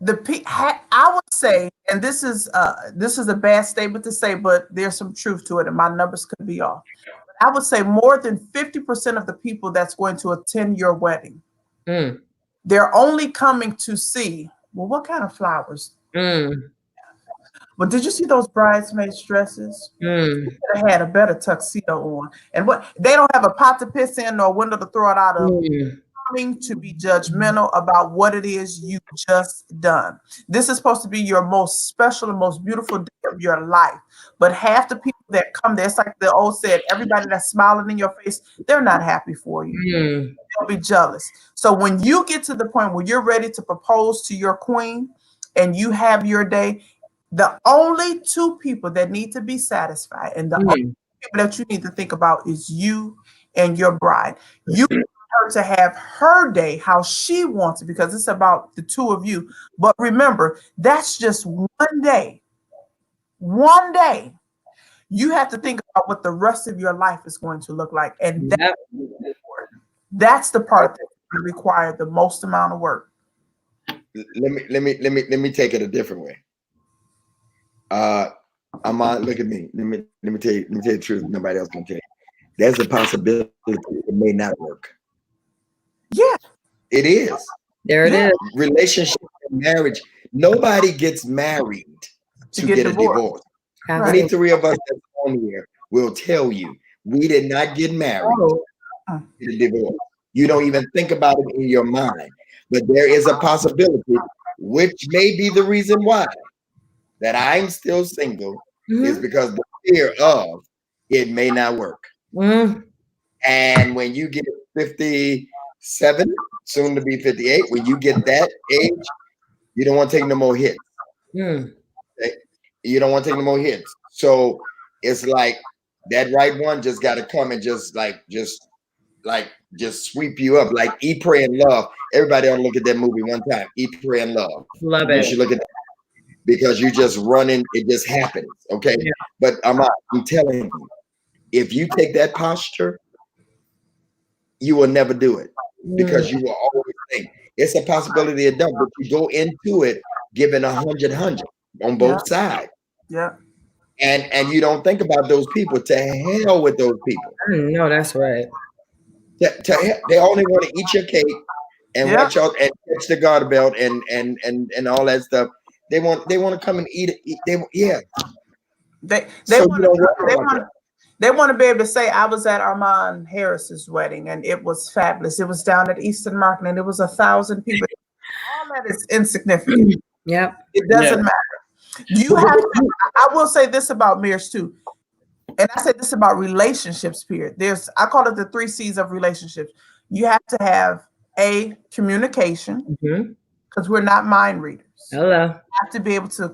Speaker 3: I would say, and this is a bad statement to say, but there's some truth to it, and my numbers could be off. I would say more than 50% of the people that's going to attend your wedding, they're only coming to see, well, what kind of flowers? But did you see those bridesmaids' dresses? They had a better tuxedo on. And what, they don't have a pot to piss in or a window to throw it out of. Coming to be judgmental about what it is you just done. This is supposed to be your most special and most beautiful day of your life. But half the people that come there, it's like the old said, everybody that's smiling in your face, they're not happy for you. They'll be jealous. So when you get to the point where you're ready to propose to your queen and you have your day, the only two people that need to be satisfied and the only people that you need to think about is you and your bride. You want her to have her day how she wants it, because it's about the two of you. But remember, that's just one day. One day. You have to think about what the rest of your life is going to look like. And that's the part that require the most amount of work.
Speaker 1: Let me take it a different way. Armond, look at me. Let me tell you the truth. Nobody else can tell you. There's a possibility it may not work.
Speaker 3: Yeah,
Speaker 1: it is.
Speaker 2: There it is.
Speaker 1: Relationship and marriage. Nobody gets married to get a divorce. 23 of us that's on here will tell you we did not get married to get a divorce. You don't even think about it in your mind. But there is a possibility, which may be the reason why that I'm still single, is because the fear of it may not work. And when you get 57, soon to be 58, when you get that age, you don't want to take no more hits. Okay? You don't want to take no more hits. So it's like that right one just got to come and just sweep you up. Like Eat, Pray, and Love. Everybody ought to look at that movie one time. Eat, Pray, and Love.
Speaker 2: Love it.
Speaker 1: You should look at that. Because you just running, it just happens. Okay. Yeah. But I'm telling you, if you take that posture, you will never do it, because you will always think it's a possibility of doubt, but you go into it giving 100 on both sides.
Speaker 3: Yeah.
Speaker 1: And you don't think about those people. To hell with those people.
Speaker 2: No, that's right.
Speaker 1: They only want to eat your cake and watch out and catch the garter belt and all that stuff. They want to come and eat it. They
Speaker 3: want to be able to say, I was at Armond Harris's wedding and it was fabulous. It was down at Eastern Market and it was 1,000 people. All that is insignificant. It doesn't matter. You have to, I will say this about marriage too. And I say this about relationships, period. I call it the 3 C's of relationships. You have to have communication, because we're not mind readers.
Speaker 2: Hello.
Speaker 3: You have to be able to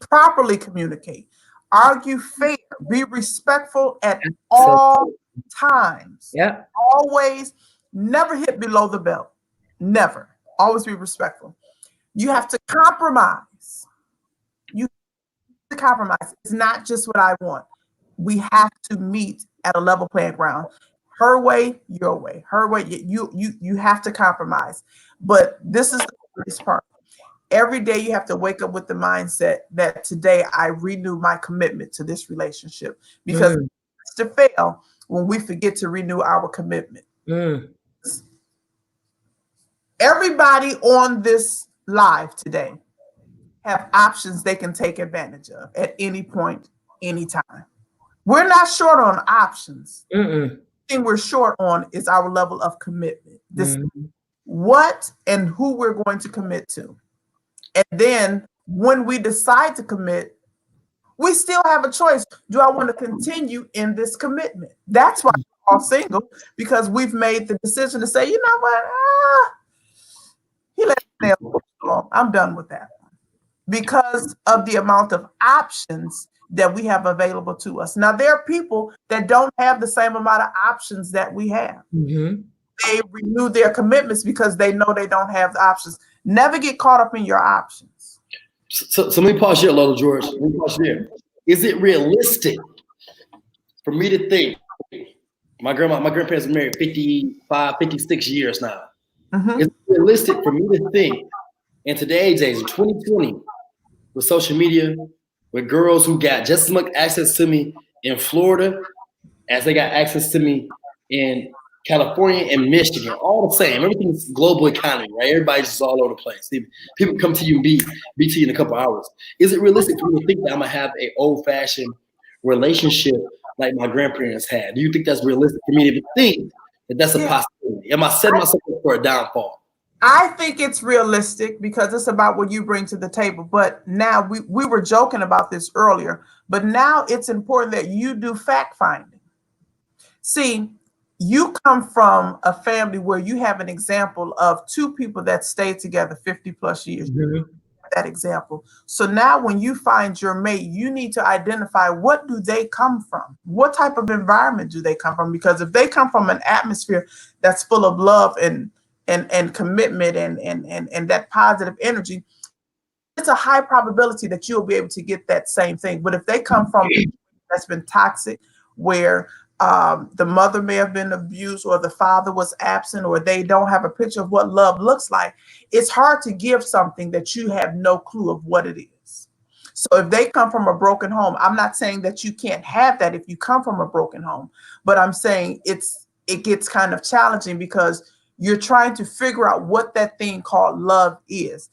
Speaker 3: properly communicate, argue fair, be respectful at all times.
Speaker 2: Yeah.
Speaker 3: Always, never hit below the belt. Never. Always be respectful. You have to compromise. Compromise. It's not just what I want. We have to meet at a level playing ground. Her way, your way. Her way, you have to compromise. But this is the hardest part. Every day you have to wake up with the mindset that today I renew my commitment to this relationship, because it's to fail when we forget to renew our commitment. Everybody on this live today have options they can take advantage of at any point, anytime. We're not short on options. The thing we're short on is our level of commitment. what and who we're going to commit to. And then when we decide to commit, we still have a choice. Do I want to continue in this commitment? That's why we're all single, because we've made the decision to say, you know what? He let me nail. I'm done with that. Because of the amount of options that we have available to us. Now, there are people that don't have the same amount of options that we have.
Speaker 2: Mm-hmm.
Speaker 3: They renew their commitments because they know they don't have the options. Never get caught up in your options.
Speaker 4: So let me pause here, Lola George. Let me pause here. Is it realistic for me to think, my grandparents are married 55, 56 years now.
Speaker 3: Mm-hmm.
Speaker 4: Is it realistic for me to think in today's age, 2020, with social media, with girls who got just as much access to me in Florida as they got access to me in California and Michigan, all the same. Everything's global economy, right? Everybody's just all over the place. People come to you and be to you in a couple hours. Is it realistic for me to think that I'm gonna have an old-fashioned relationship like my grandparents had? Do you think that's realistic for me to think that that's a possibility? Am I setting myself up for a downfall?
Speaker 3: I think it's realistic because it's about what you bring to the table. But now we were joking about this earlier, but now it's important that you do fact finding. See, you come from a family where you have an example of two people that stayed together 50 plus years. Mm-hmm. That example. So now when you find your mate, you need to identify, what do they come from? What type of environment do they come from? Because if they come from an atmosphere that's full of love and commitment and that positive energy, it's a high probability that you'll be able to get that same thing. But if they come from that's been toxic, where the mother may have been abused or the father was absent, or they don't have a picture of what love looks like, it's hard to give something that you have no clue of what it is. So if they come from a broken home, I'm not saying that you can't have that if you come from a broken home, but I'm saying it gets kind of challenging because you're trying to figure out what that thing called love is.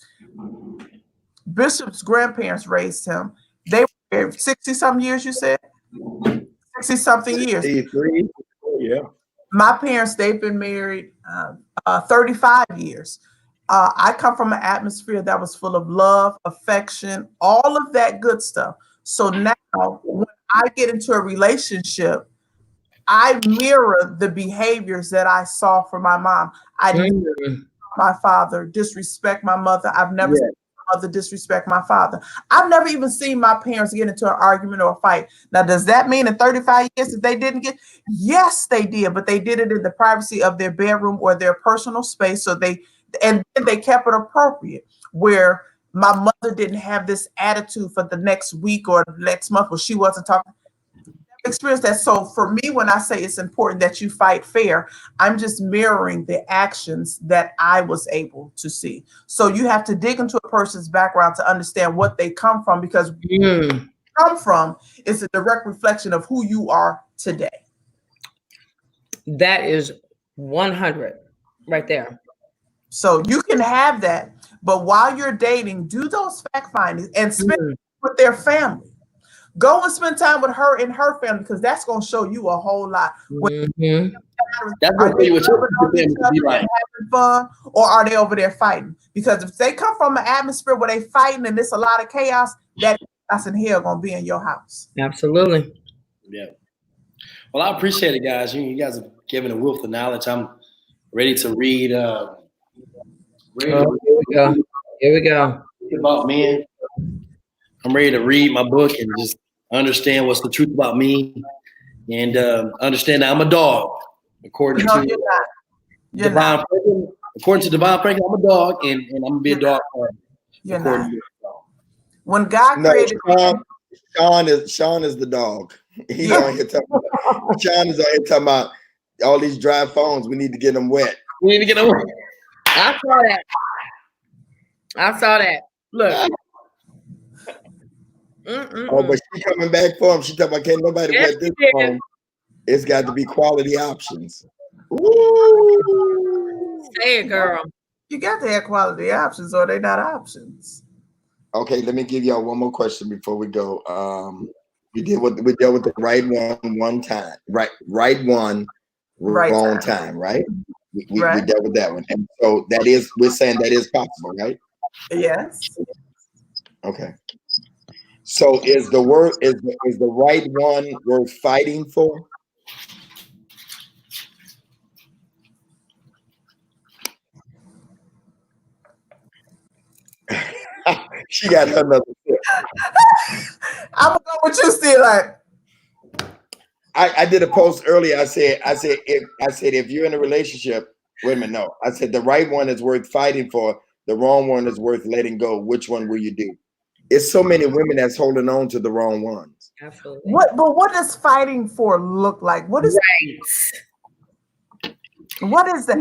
Speaker 3: Bishop's grandparents raised him. They were 60-something years, you said? 60-something years.
Speaker 1: 63, yeah.
Speaker 3: My parents, they've been married 35 years. I come from an atmosphere that was full of love, affection, all of that good stuff. So now when I get into a relationship, I mirror the behaviors that I saw from my mom. I never my father disrespect my mother. I've never seen my mother disrespect my father. I've never even seen my parents get into an argument or a fight. Now, does that mean in 35 years that they didn't get? Yes, they did, but they did it in the privacy of their bedroom or their personal space. So they kept it appropriate, where my mother didn't have this attitude for the next week or next month where she wasn't talking. Experience that. So for me, when I say it's important that you fight fair, I'm just mirroring the actions that I was able to see. So you have to dig into a person's background to understand what they come from, because where you come from is a direct reflection of who you are today.
Speaker 2: That is 100 right there.
Speaker 3: So you can have that, but while you're dating, do those fact findings and spend with their family. Go and spend time with her and her family, because that's going to show you a whole lot.
Speaker 4: That's what they would be like.
Speaker 3: Having fun, or are they over there fighting? Because if they come from an atmosphere where they fighting and there's a lot of chaos, that chaos and hell going to be in your house.
Speaker 2: Absolutely.
Speaker 4: Yeah. Well, I appreciate it, guys. You guys have given a wealth of knowledge. I'm ready to read.
Speaker 2: Here we go. Here we go.
Speaker 4: About men. I'm ready to read my book and just understand what's the truth about me, and understand that I'm a dog. According to Divine Franklin, according to Divine Franklin, I'm a dog, and I'm gonna be a dog.
Speaker 3: You're not. When God created,
Speaker 1: Sean is the dog. He's on here talking about, Sean is on here talking about all these dry phones. We need to get them wet.
Speaker 4: We need to get them wet.
Speaker 2: I saw that. Look.
Speaker 1: Oh, but she coming back for him. She talking about, can't nobody wet this phone. It's got to be quality options.
Speaker 2: Ooh. Say it, girl.
Speaker 3: You got to have quality options, or they're not options.
Speaker 1: Okay, let me give y'all one more question before we go. We dealt with the right one time. Right one, wrong time, right? We dealt with that one, and so we're saying that is possible, right?
Speaker 3: Yes.
Speaker 1: Okay. So is the right one worth fighting for? She got another tip.
Speaker 3: I'm gonna go with you still. Like,
Speaker 1: I did a post earlier. I said if you're in a relationship, wait a minute, no. I said the right one is worth fighting for. The wrong one is worth letting go. Which one will you do? It's so many women that's holding on to the wrong ones.
Speaker 2: Absolutely.
Speaker 3: what does fighting for look like? What is What is that?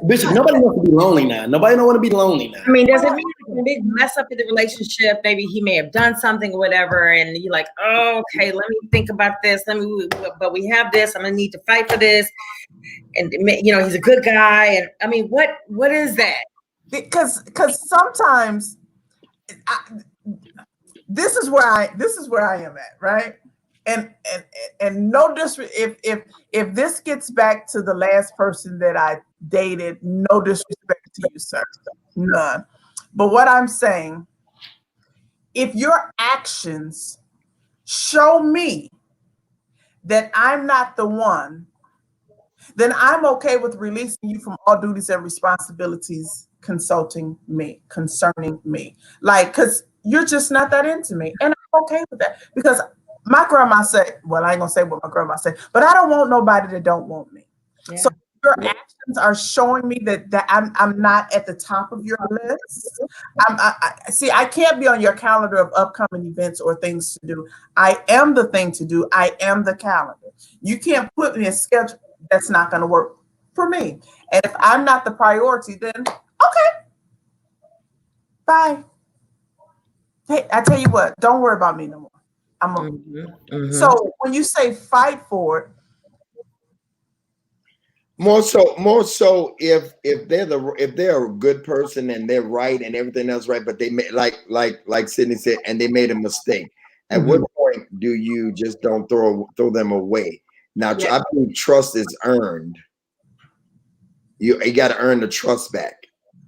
Speaker 4: Bishop, nobody wants to be lonely now. Nobody don't want to be lonely now.
Speaker 2: I mean, does it mean a big mess up in the relationship? Maybe he may have done something or whatever, and you're like, oh, okay, let me think about this. But we have this. I'm gonna need to fight for this. And he's a good guy. And I mean, what is that?
Speaker 3: Because sometimes this is where I am at, right? And no disrespect, if this gets back to the last person that I dated, no disrespect to you, sir, none. But what I'm saying, if your actions show me that I'm not the one, then I'm okay with releasing you from all duties and responsibilities concerning me. Like, because you're just not that into me. And I'm okay with that. Because my grandma said, well, I ain't gonna say what my grandma said, but I don't want nobody that don't want me. Yeah. So your actions are showing me that I'm not at the top of your list. I can't be on your calendar of upcoming events or things to do. I am the thing to do. I am the calendar. You can't put me in a schedule that's not going to work for me. And if I'm not the priority, then okay, bye. Hey, I tell you what, don't worry about me no more. So when you say fight for it,
Speaker 1: more so if they're a good person and they're right and everything else right, but they made like Sydney said, and they made a mistake. At what point do you just don't throw them away? Now, I think trust is earned. You got to earn the trust back.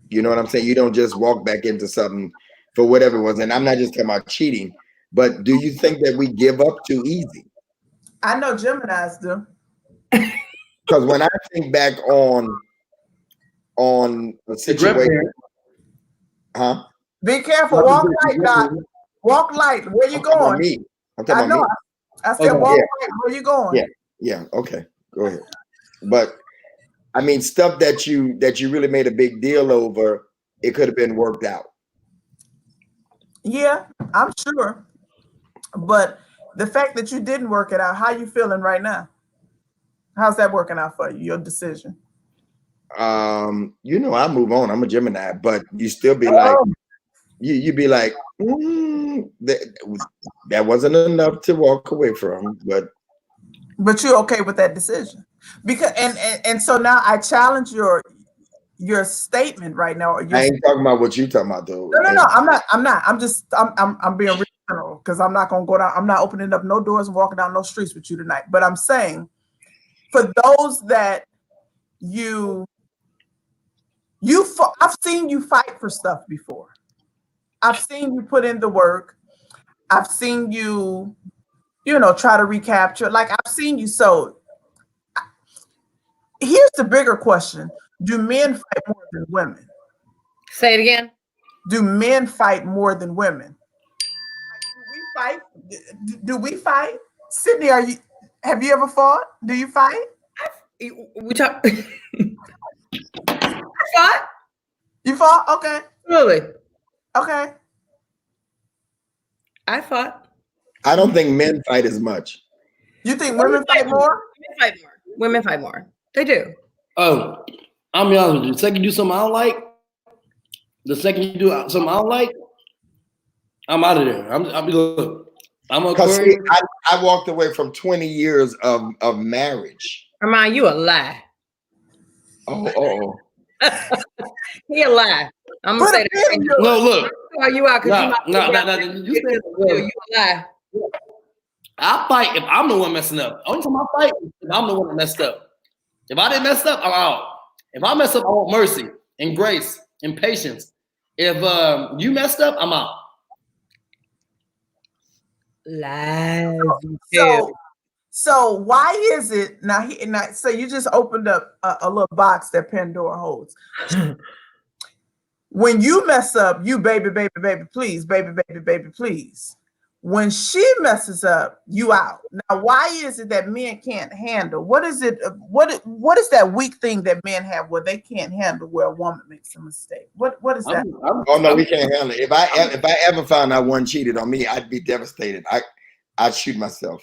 Speaker 1: You know what I'm saying? You don't just walk back into something for whatever it was. And I'm not just talking about cheating, but do you think that we give up too easy?
Speaker 3: I know Geminis do.
Speaker 1: Because when I think back on a situation,
Speaker 3: Be careful. Walk light, Doc. Walk light. Where you going?
Speaker 1: Me. I'm talking about me.
Speaker 3: I said walk light. Where you going?
Speaker 1: Yeah. Okay. Go ahead. But I mean, stuff that you really made a big deal over, it could have been worked out.
Speaker 3: Yeah, I'm sure. But the fact that you didn't work it out, how you feeling right now? How's that working out for you, your decision?
Speaker 1: I move on. I'm a Gemini, but you still be like, you'd be like, that wasn't enough to walk away from, but
Speaker 3: you're okay with that decision. Because and so now I challenge your statement right now.
Speaker 1: I ain't talking about what you talking about though.
Speaker 3: No, I'm not. I'm being real because I'm not gonna go down. I'm not opening up no doors and walking down no streets with you tonight. But I'm saying, for those that I've seen you fight for stuff before. I've seen you put in the work. I've seen you, try to recapture. Like, I've seen you. So here's the bigger question. Do men fight more than women?
Speaker 2: Say it again.
Speaker 3: Do men fight more than women? Like, do we fight? Sydney, have you ever fought? Do you fight?
Speaker 2: We talk. I fought.
Speaker 3: You fought? Okay.
Speaker 2: Really?
Speaker 3: Okay.
Speaker 2: I fought.
Speaker 1: I don't think men fight as much.
Speaker 3: You think women fight more?
Speaker 2: Women fight more. Women fight more. They do.
Speaker 4: Oh, I'll be honest with you. The second you do something I don't like, I'm out of there. I'm
Speaker 1: okay. I walked away from 20 years of marriage.
Speaker 2: Armond, you a lie.
Speaker 1: Oh.
Speaker 2: He a lie. I'm gonna say that.
Speaker 4: No, look.
Speaker 2: Are you out?
Speaker 4: No.
Speaker 2: You a lie.
Speaker 4: I fight if I'm the one messing up. Only time I fight is if I'm the one that messed up. If I didn't mess up, I'm out.
Speaker 6: If I mess up, I want mercy and grace and patience. If you messed up, I'm out.
Speaker 2: Lies.
Speaker 3: So why is it now? So you just opened up a little box that Pandora holds. When you mess up, you baby, please, baby, please. When she messes up, you out. Now, why is it that men can't handle? What is it? What is that weak thing that men have where they can't handle where a woman makes a mistake? What is that?
Speaker 1: Oh no, we can't handle it. If I ever found out one cheated on me, I'd be devastated. I'd shoot myself.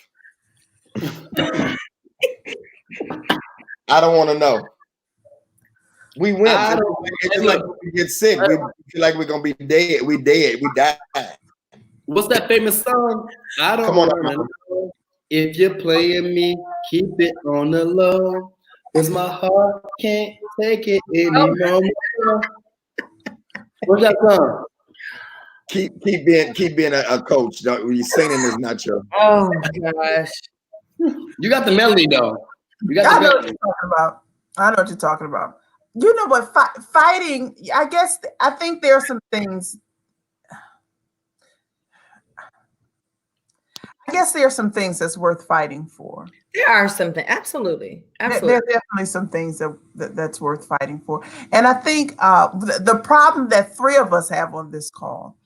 Speaker 1: I don't want to know. We win. It's just like we get sick. We feel like we're gonna be dead. We dead. We die.
Speaker 6: What's that famous song? I don't want to know. If you're playing me, keep it on the low. Cause my heart can't take it anymore. What's that song?
Speaker 1: Keep being a coach. You singing is not your.
Speaker 2: Oh gosh.
Speaker 6: You got the melody though. You got
Speaker 3: I
Speaker 6: the
Speaker 3: know
Speaker 6: melody.
Speaker 3: what you're talking about. I know what you're talking about. You know what? Fighting. I think there are some things. I guess there are some things that's worth fighting for.
Speaker 2: There are something. Absolutely.
Speaker 3: There are definitely some things that's worth fighting for. And I think the problem that three of us have on this call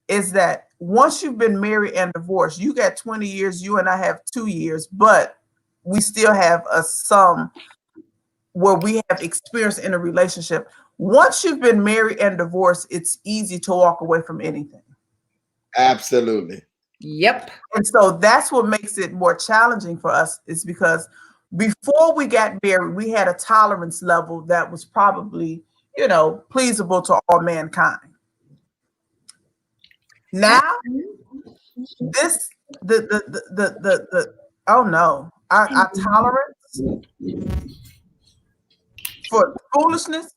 Speaker 3: is that once you've been married and divorced, you got 20 years, you and I have 2 years, but we still have some where we have experience in a relationship. Once you've been married and divorced, it's easy to walk away from anything.
Speaker 1: Absolutely.
Speaker 2: Yep.
Speaker 3: And so that's what makes it more challenging for us, is because before we got married, we had a tolerance level that was probably, pleasable to all mankind. Now, our tolerance for foolishness,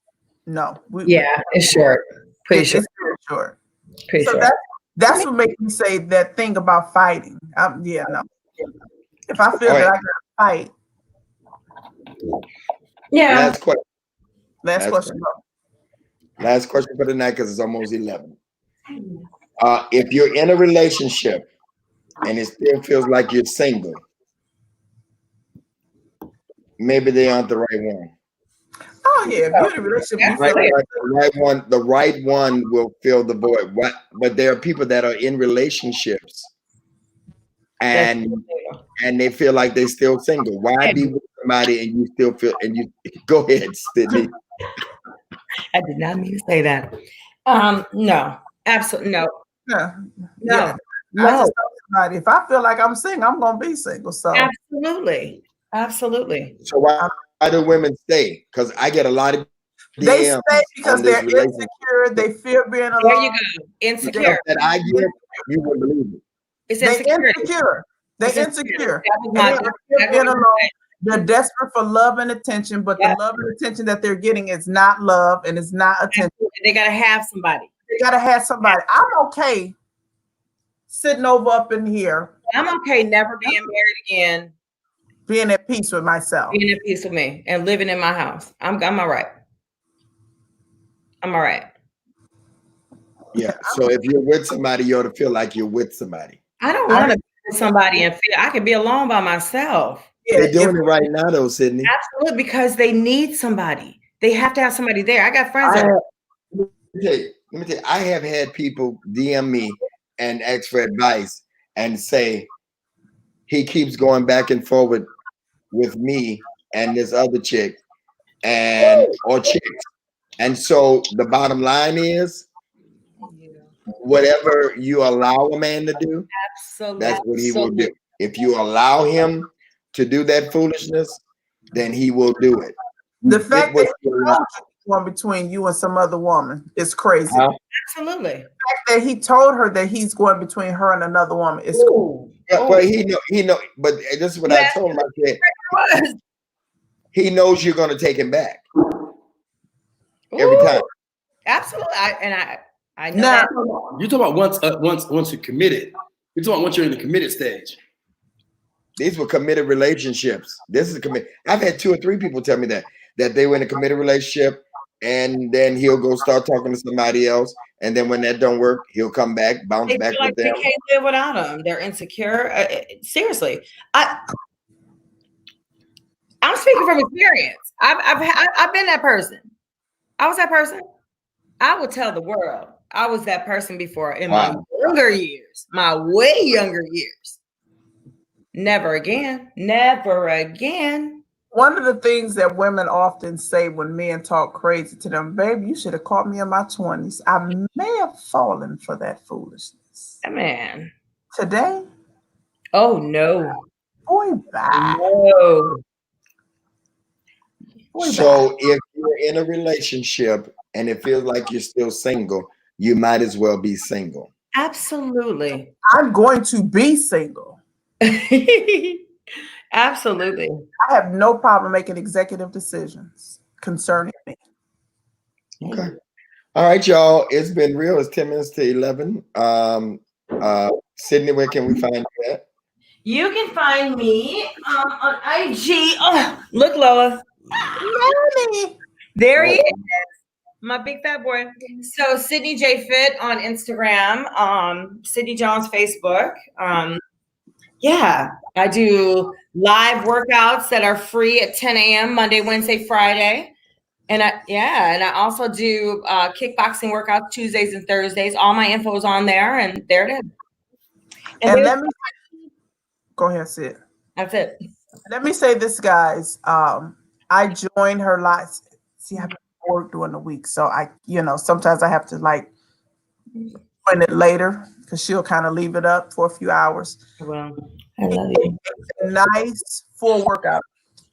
Speaker 3: no.
Speaker 2: It's short. Pretty short.
Speaker 3: It's very short.
Speaker 2: Pretty
Speaker 3: so
Speaker 2: short.
Speaker 3: That's what makes me say that thing about fighting. No. If I feel that I got to fight.
Speaker 2: Yeah.
Speaker 1: Last question. Last question for the night, because it's almost 11. If you're in a relationship and it still feels like you're single, maybe they aren't the right one.
Speaker 3: Oh yeah, if you're in a relationship,
Speaker 1: the right one will fill the void. But there are people that are in relationships and they feel like they're still single. Why be with somebody and you still feel and you go ahead, Sydney?
Speaker 2: I did not mean to say that. No, absolutely no.
Speaker 3: No. Somebody, if I feel like I'm single, I'm gonna be single. So
Speaker 2: absolutely.
Speaker 1: So why do women stay? Because I get a lot of DMs.
Speaker 3: They stay because they're insecure. They fear being alone.
Speaker 2: There you go. Insecure.
Speaker 1: That I get, you wouldn't believe it.
Speaker 2: It's
Speaker 3: insecure. They're insecure. They're being alone. They're desperate for love and attention, but the love and attention that they're getting is not love and it's not attention.
Speaker 2: They gotta have somebody.
Speaker 3: I'm okay sitting over up in here.
Speaker 2: I'm okay never being married again.
Speaker 3: Being at peace with myself.
Speaker 2: Being at peace with me and living in my house. I'm all right. I'm all right.
Speaker 1: Yeah. So if you're with somebody, you ought to feel like you're with somebody.
Speaker 2: I don't want to be with somebody and feel I can be alone by myself.
Speaker 1: They're doing it right now, though, Sydney.
Speaker 2: Absolutely, because they need somebody. They have to have somebody there. I got friends.
Speaker 1: Let me tell you, I have had people DM me and ask for advice and say he keeps going back and forward with me and this other chick or chicks. And so the bottom line is, whatever you allow a man to do, that's what he will do. If you allow him to do that foolishness, then he will do it.
Speaker 3: The fact that he told one between you and some other woman is crazy.
Speaker 2: Absolutely.
Speaker 3: The fact that he told her that he's going between her and another woman is cool.
Speaker 1: Well, he know. But this is what I told him. I said, he knows you're going to take him back every time.
Speaker 2: Absolutely. I know
Speaker 3: that.
Speaker 6: You're talking about once you're committed. You're talking about once you're in the committed stage.
Speaker 1: These were committed relationships. This is committed. I've had 2 or 3 people tell me that that they were in a committed relationship, and then he'll go start talking to somebody else, and then when that don't work, he'll come back, bounce
Speaker 2: They
Speaker 1: back
Speaker 2: feel like
Speaker 1: with them.
Speaker 2: they can't live without them. They're insecure. Seriously, I'm speaking from experience. I've been that person. I was that person. I would tell the world I was that person before in my younger years, my way younger years. Never again. Never again.
Speaker 3: One of the things that women often say when men talk crazy to them, baby, you should have caught me in my 20s. I may have fallen for that foolishness.
Speaker 2: Man.
Speaker 3: Today?
Speaker 2: Oh, no.
Speaker 3: Boy, bye.
Speaker 2: No.
Speaker 1: So if you're in a relationship and it feels like you're still single, you might as well be single.
Speaker 2: Absolutely.
Speaker 3: I'm going to be single.
Speaker 2: Absolutely.
Speaker 3: I have no problem making executive decisions concerning me.
Speaker 1: Okay. All right, y'all. It's been real. It's 10 minutes to 11. Sydney, where can we find you at?
Speaker 2: You can find me on IG. Oh, look, Lola. There he is. My big fat boy. So Sydney J Fit on Instagram, Sydney Jones Facebook. Yeah, I do live workouts that are free at 10 a.m. Monday, Wednesday, Friday. And I also do kickboxing workouts Tuesdays and Thursdays. All my info is on there, and there it is.
Speaker 3: And let me go ahead, Sid.
Speaker 2: That's it.
Speaker 3: Let me say this, guys. I joined her live. See, I work during the week, so sometimes I have to join it later because she'll kind of leave it up for a few hours.
Speaker 2: Well, I love you.
Speaker 3: Nice full workout.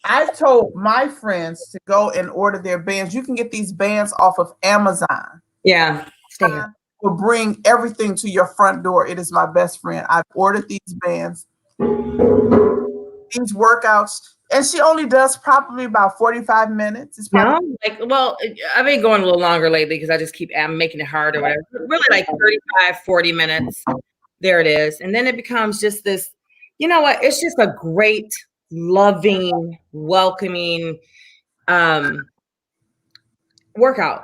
Speaker 3: I told my friends to go and order their bands. You can get these bands off of Amazon.
Speaker 2: Yeah. Stay here.
Speaker 3: Will bring everything to your front door. It is my best friend. I've ordered these bands, these workouts, and she only does probably about 45 minutes. It's probably
Speaker 2: I've been going a little longer lately because I just I'm making it hard or whatever. Really like 35, 40 minutes. There it is. And then it becomes just this, you know what? It's just a great, loving, welcoming workout.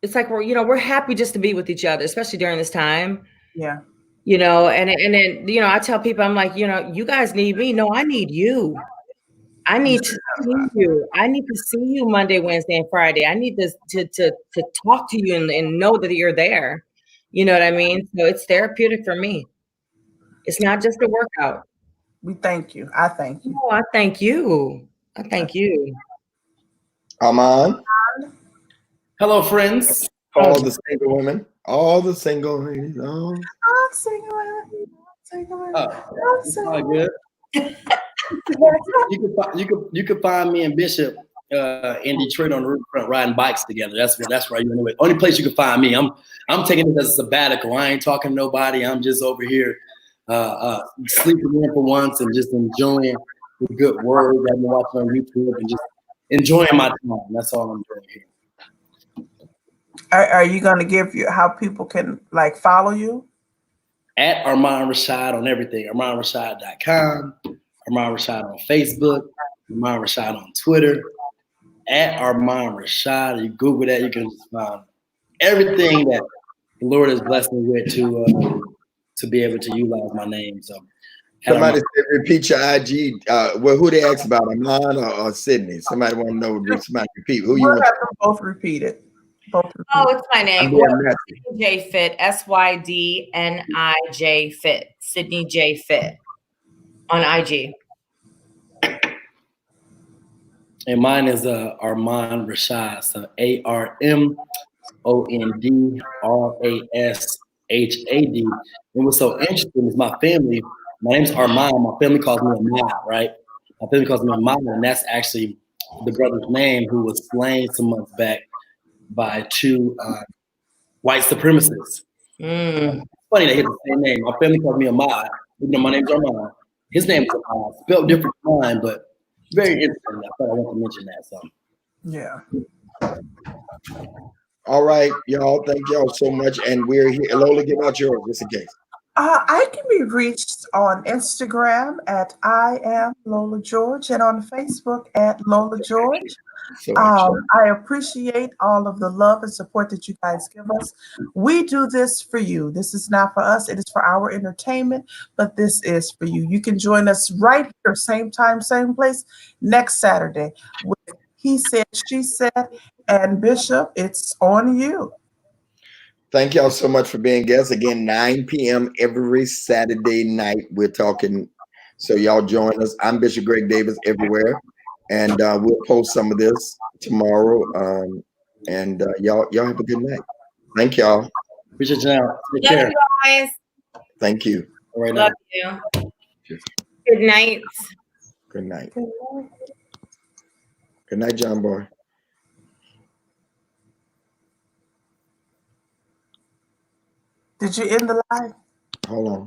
Speaker 2: It's like we're happy just to be with each other, especially during this time.
Speaker 3: Yeah.
Speaker 2: And then I tell people, I'm like, you guys need me. No, I need you. I need to see you. I need to see you Monday, Wednesday, and Friday. I need to talk to you and know that you're there. You know what I mean? So it's therapeutic for me. It's not just a workout.
Speaker 3: We thank you. I thank you.
Speaker 2: Oh, I thank you. I thank you.
Speaker 1: Armond.
Speaker 6: Hello, friends.
Speaker 1: All the single women. All the single ladies.
Speaker 3: I'm single.
Speaker 6: It's all good. You could find me and Bishop in Detroit on the riverfront riding bikes together. That's where you know it. Only place you can find me. I'm taking this as a sabbatical. I ain't talking to nobody. I'm just over here sleeping in for once and just enjoying the good word that I've been watching on YouTube and just enjoying my time. That's all I'm doing here.
Speaker 3: Are you going to give how people can follow you?
Speaker 6: At Armond Rashad on everything. ArmondRashad.com. Armond Rashad on Facebook. Armond Rashad on Twitter. At Armond Rashad. You Google that, you can find everything that the Lord has blessed me with to be able to utilize my name. So
Speaker 1: somebody said repeat your IG. Who they asked about, Armond or Sydney? Somebody want to know. Somebody repeat. Who you want?
Speaker 3: Have them both repeat it.
Speaker 2: It's my name. Sydney J Fit. SYDNI Fit. Sydney J Fit on IG.
Speaker 6: And mine is Armond Rashad. So ARMONDRASHAD. And what's so interesting is my family. My name's Armond. My family calls me Ahmad, right? My family calls me Ahmad, and that's actually the brother's name who was slain some months back by two white supremacists. Funny they hit the same name. My family calls me Ahmad. My name's Armond. His name is Ahmad. Spelled different from mine, but very interesting. I thought I wanted to mention that. So
Speaker 3: yeah.
Speaker 1: All right, y'all. Thank y'all so much. And we're here. Lola, give out yours just in case.
Speaker 3: I can be reached on Instagram at I am Lola George and on Facebook at Lola George.
Speaker 1: So excited.
Speaker 3: I appreciate all of the love and support that you guys give us. We do this for you. This is not for us. It is for our entertainment, but this is for you. You can join us right here, same time, same place, next Saturday with He Said, She Said, and Bishop, it's on you.
Speaker 1: Thank y'all so much for being guests. Again, 9 p.m. every Saturday night. We're talking. So y'all join us. I'm Bishop Greg Davis everywhere. And we'll post some of this tomorrow. And y'all have a good night. Thank y'all.
Speaker 6: Appreciate you now. Take
Speaker 2: Love
Speaker 6: care.
Speaker 2: you guys.
Speaker 1: Thank you.
Speaker 6: All right
Speaker 2: Love
Speaker 6: now.
Speaker 2: you. Good night.
Speaker 1: Good night. Good night, John Boy.
Speaker 3: Did you end the live?
Speaker 1: Hold on.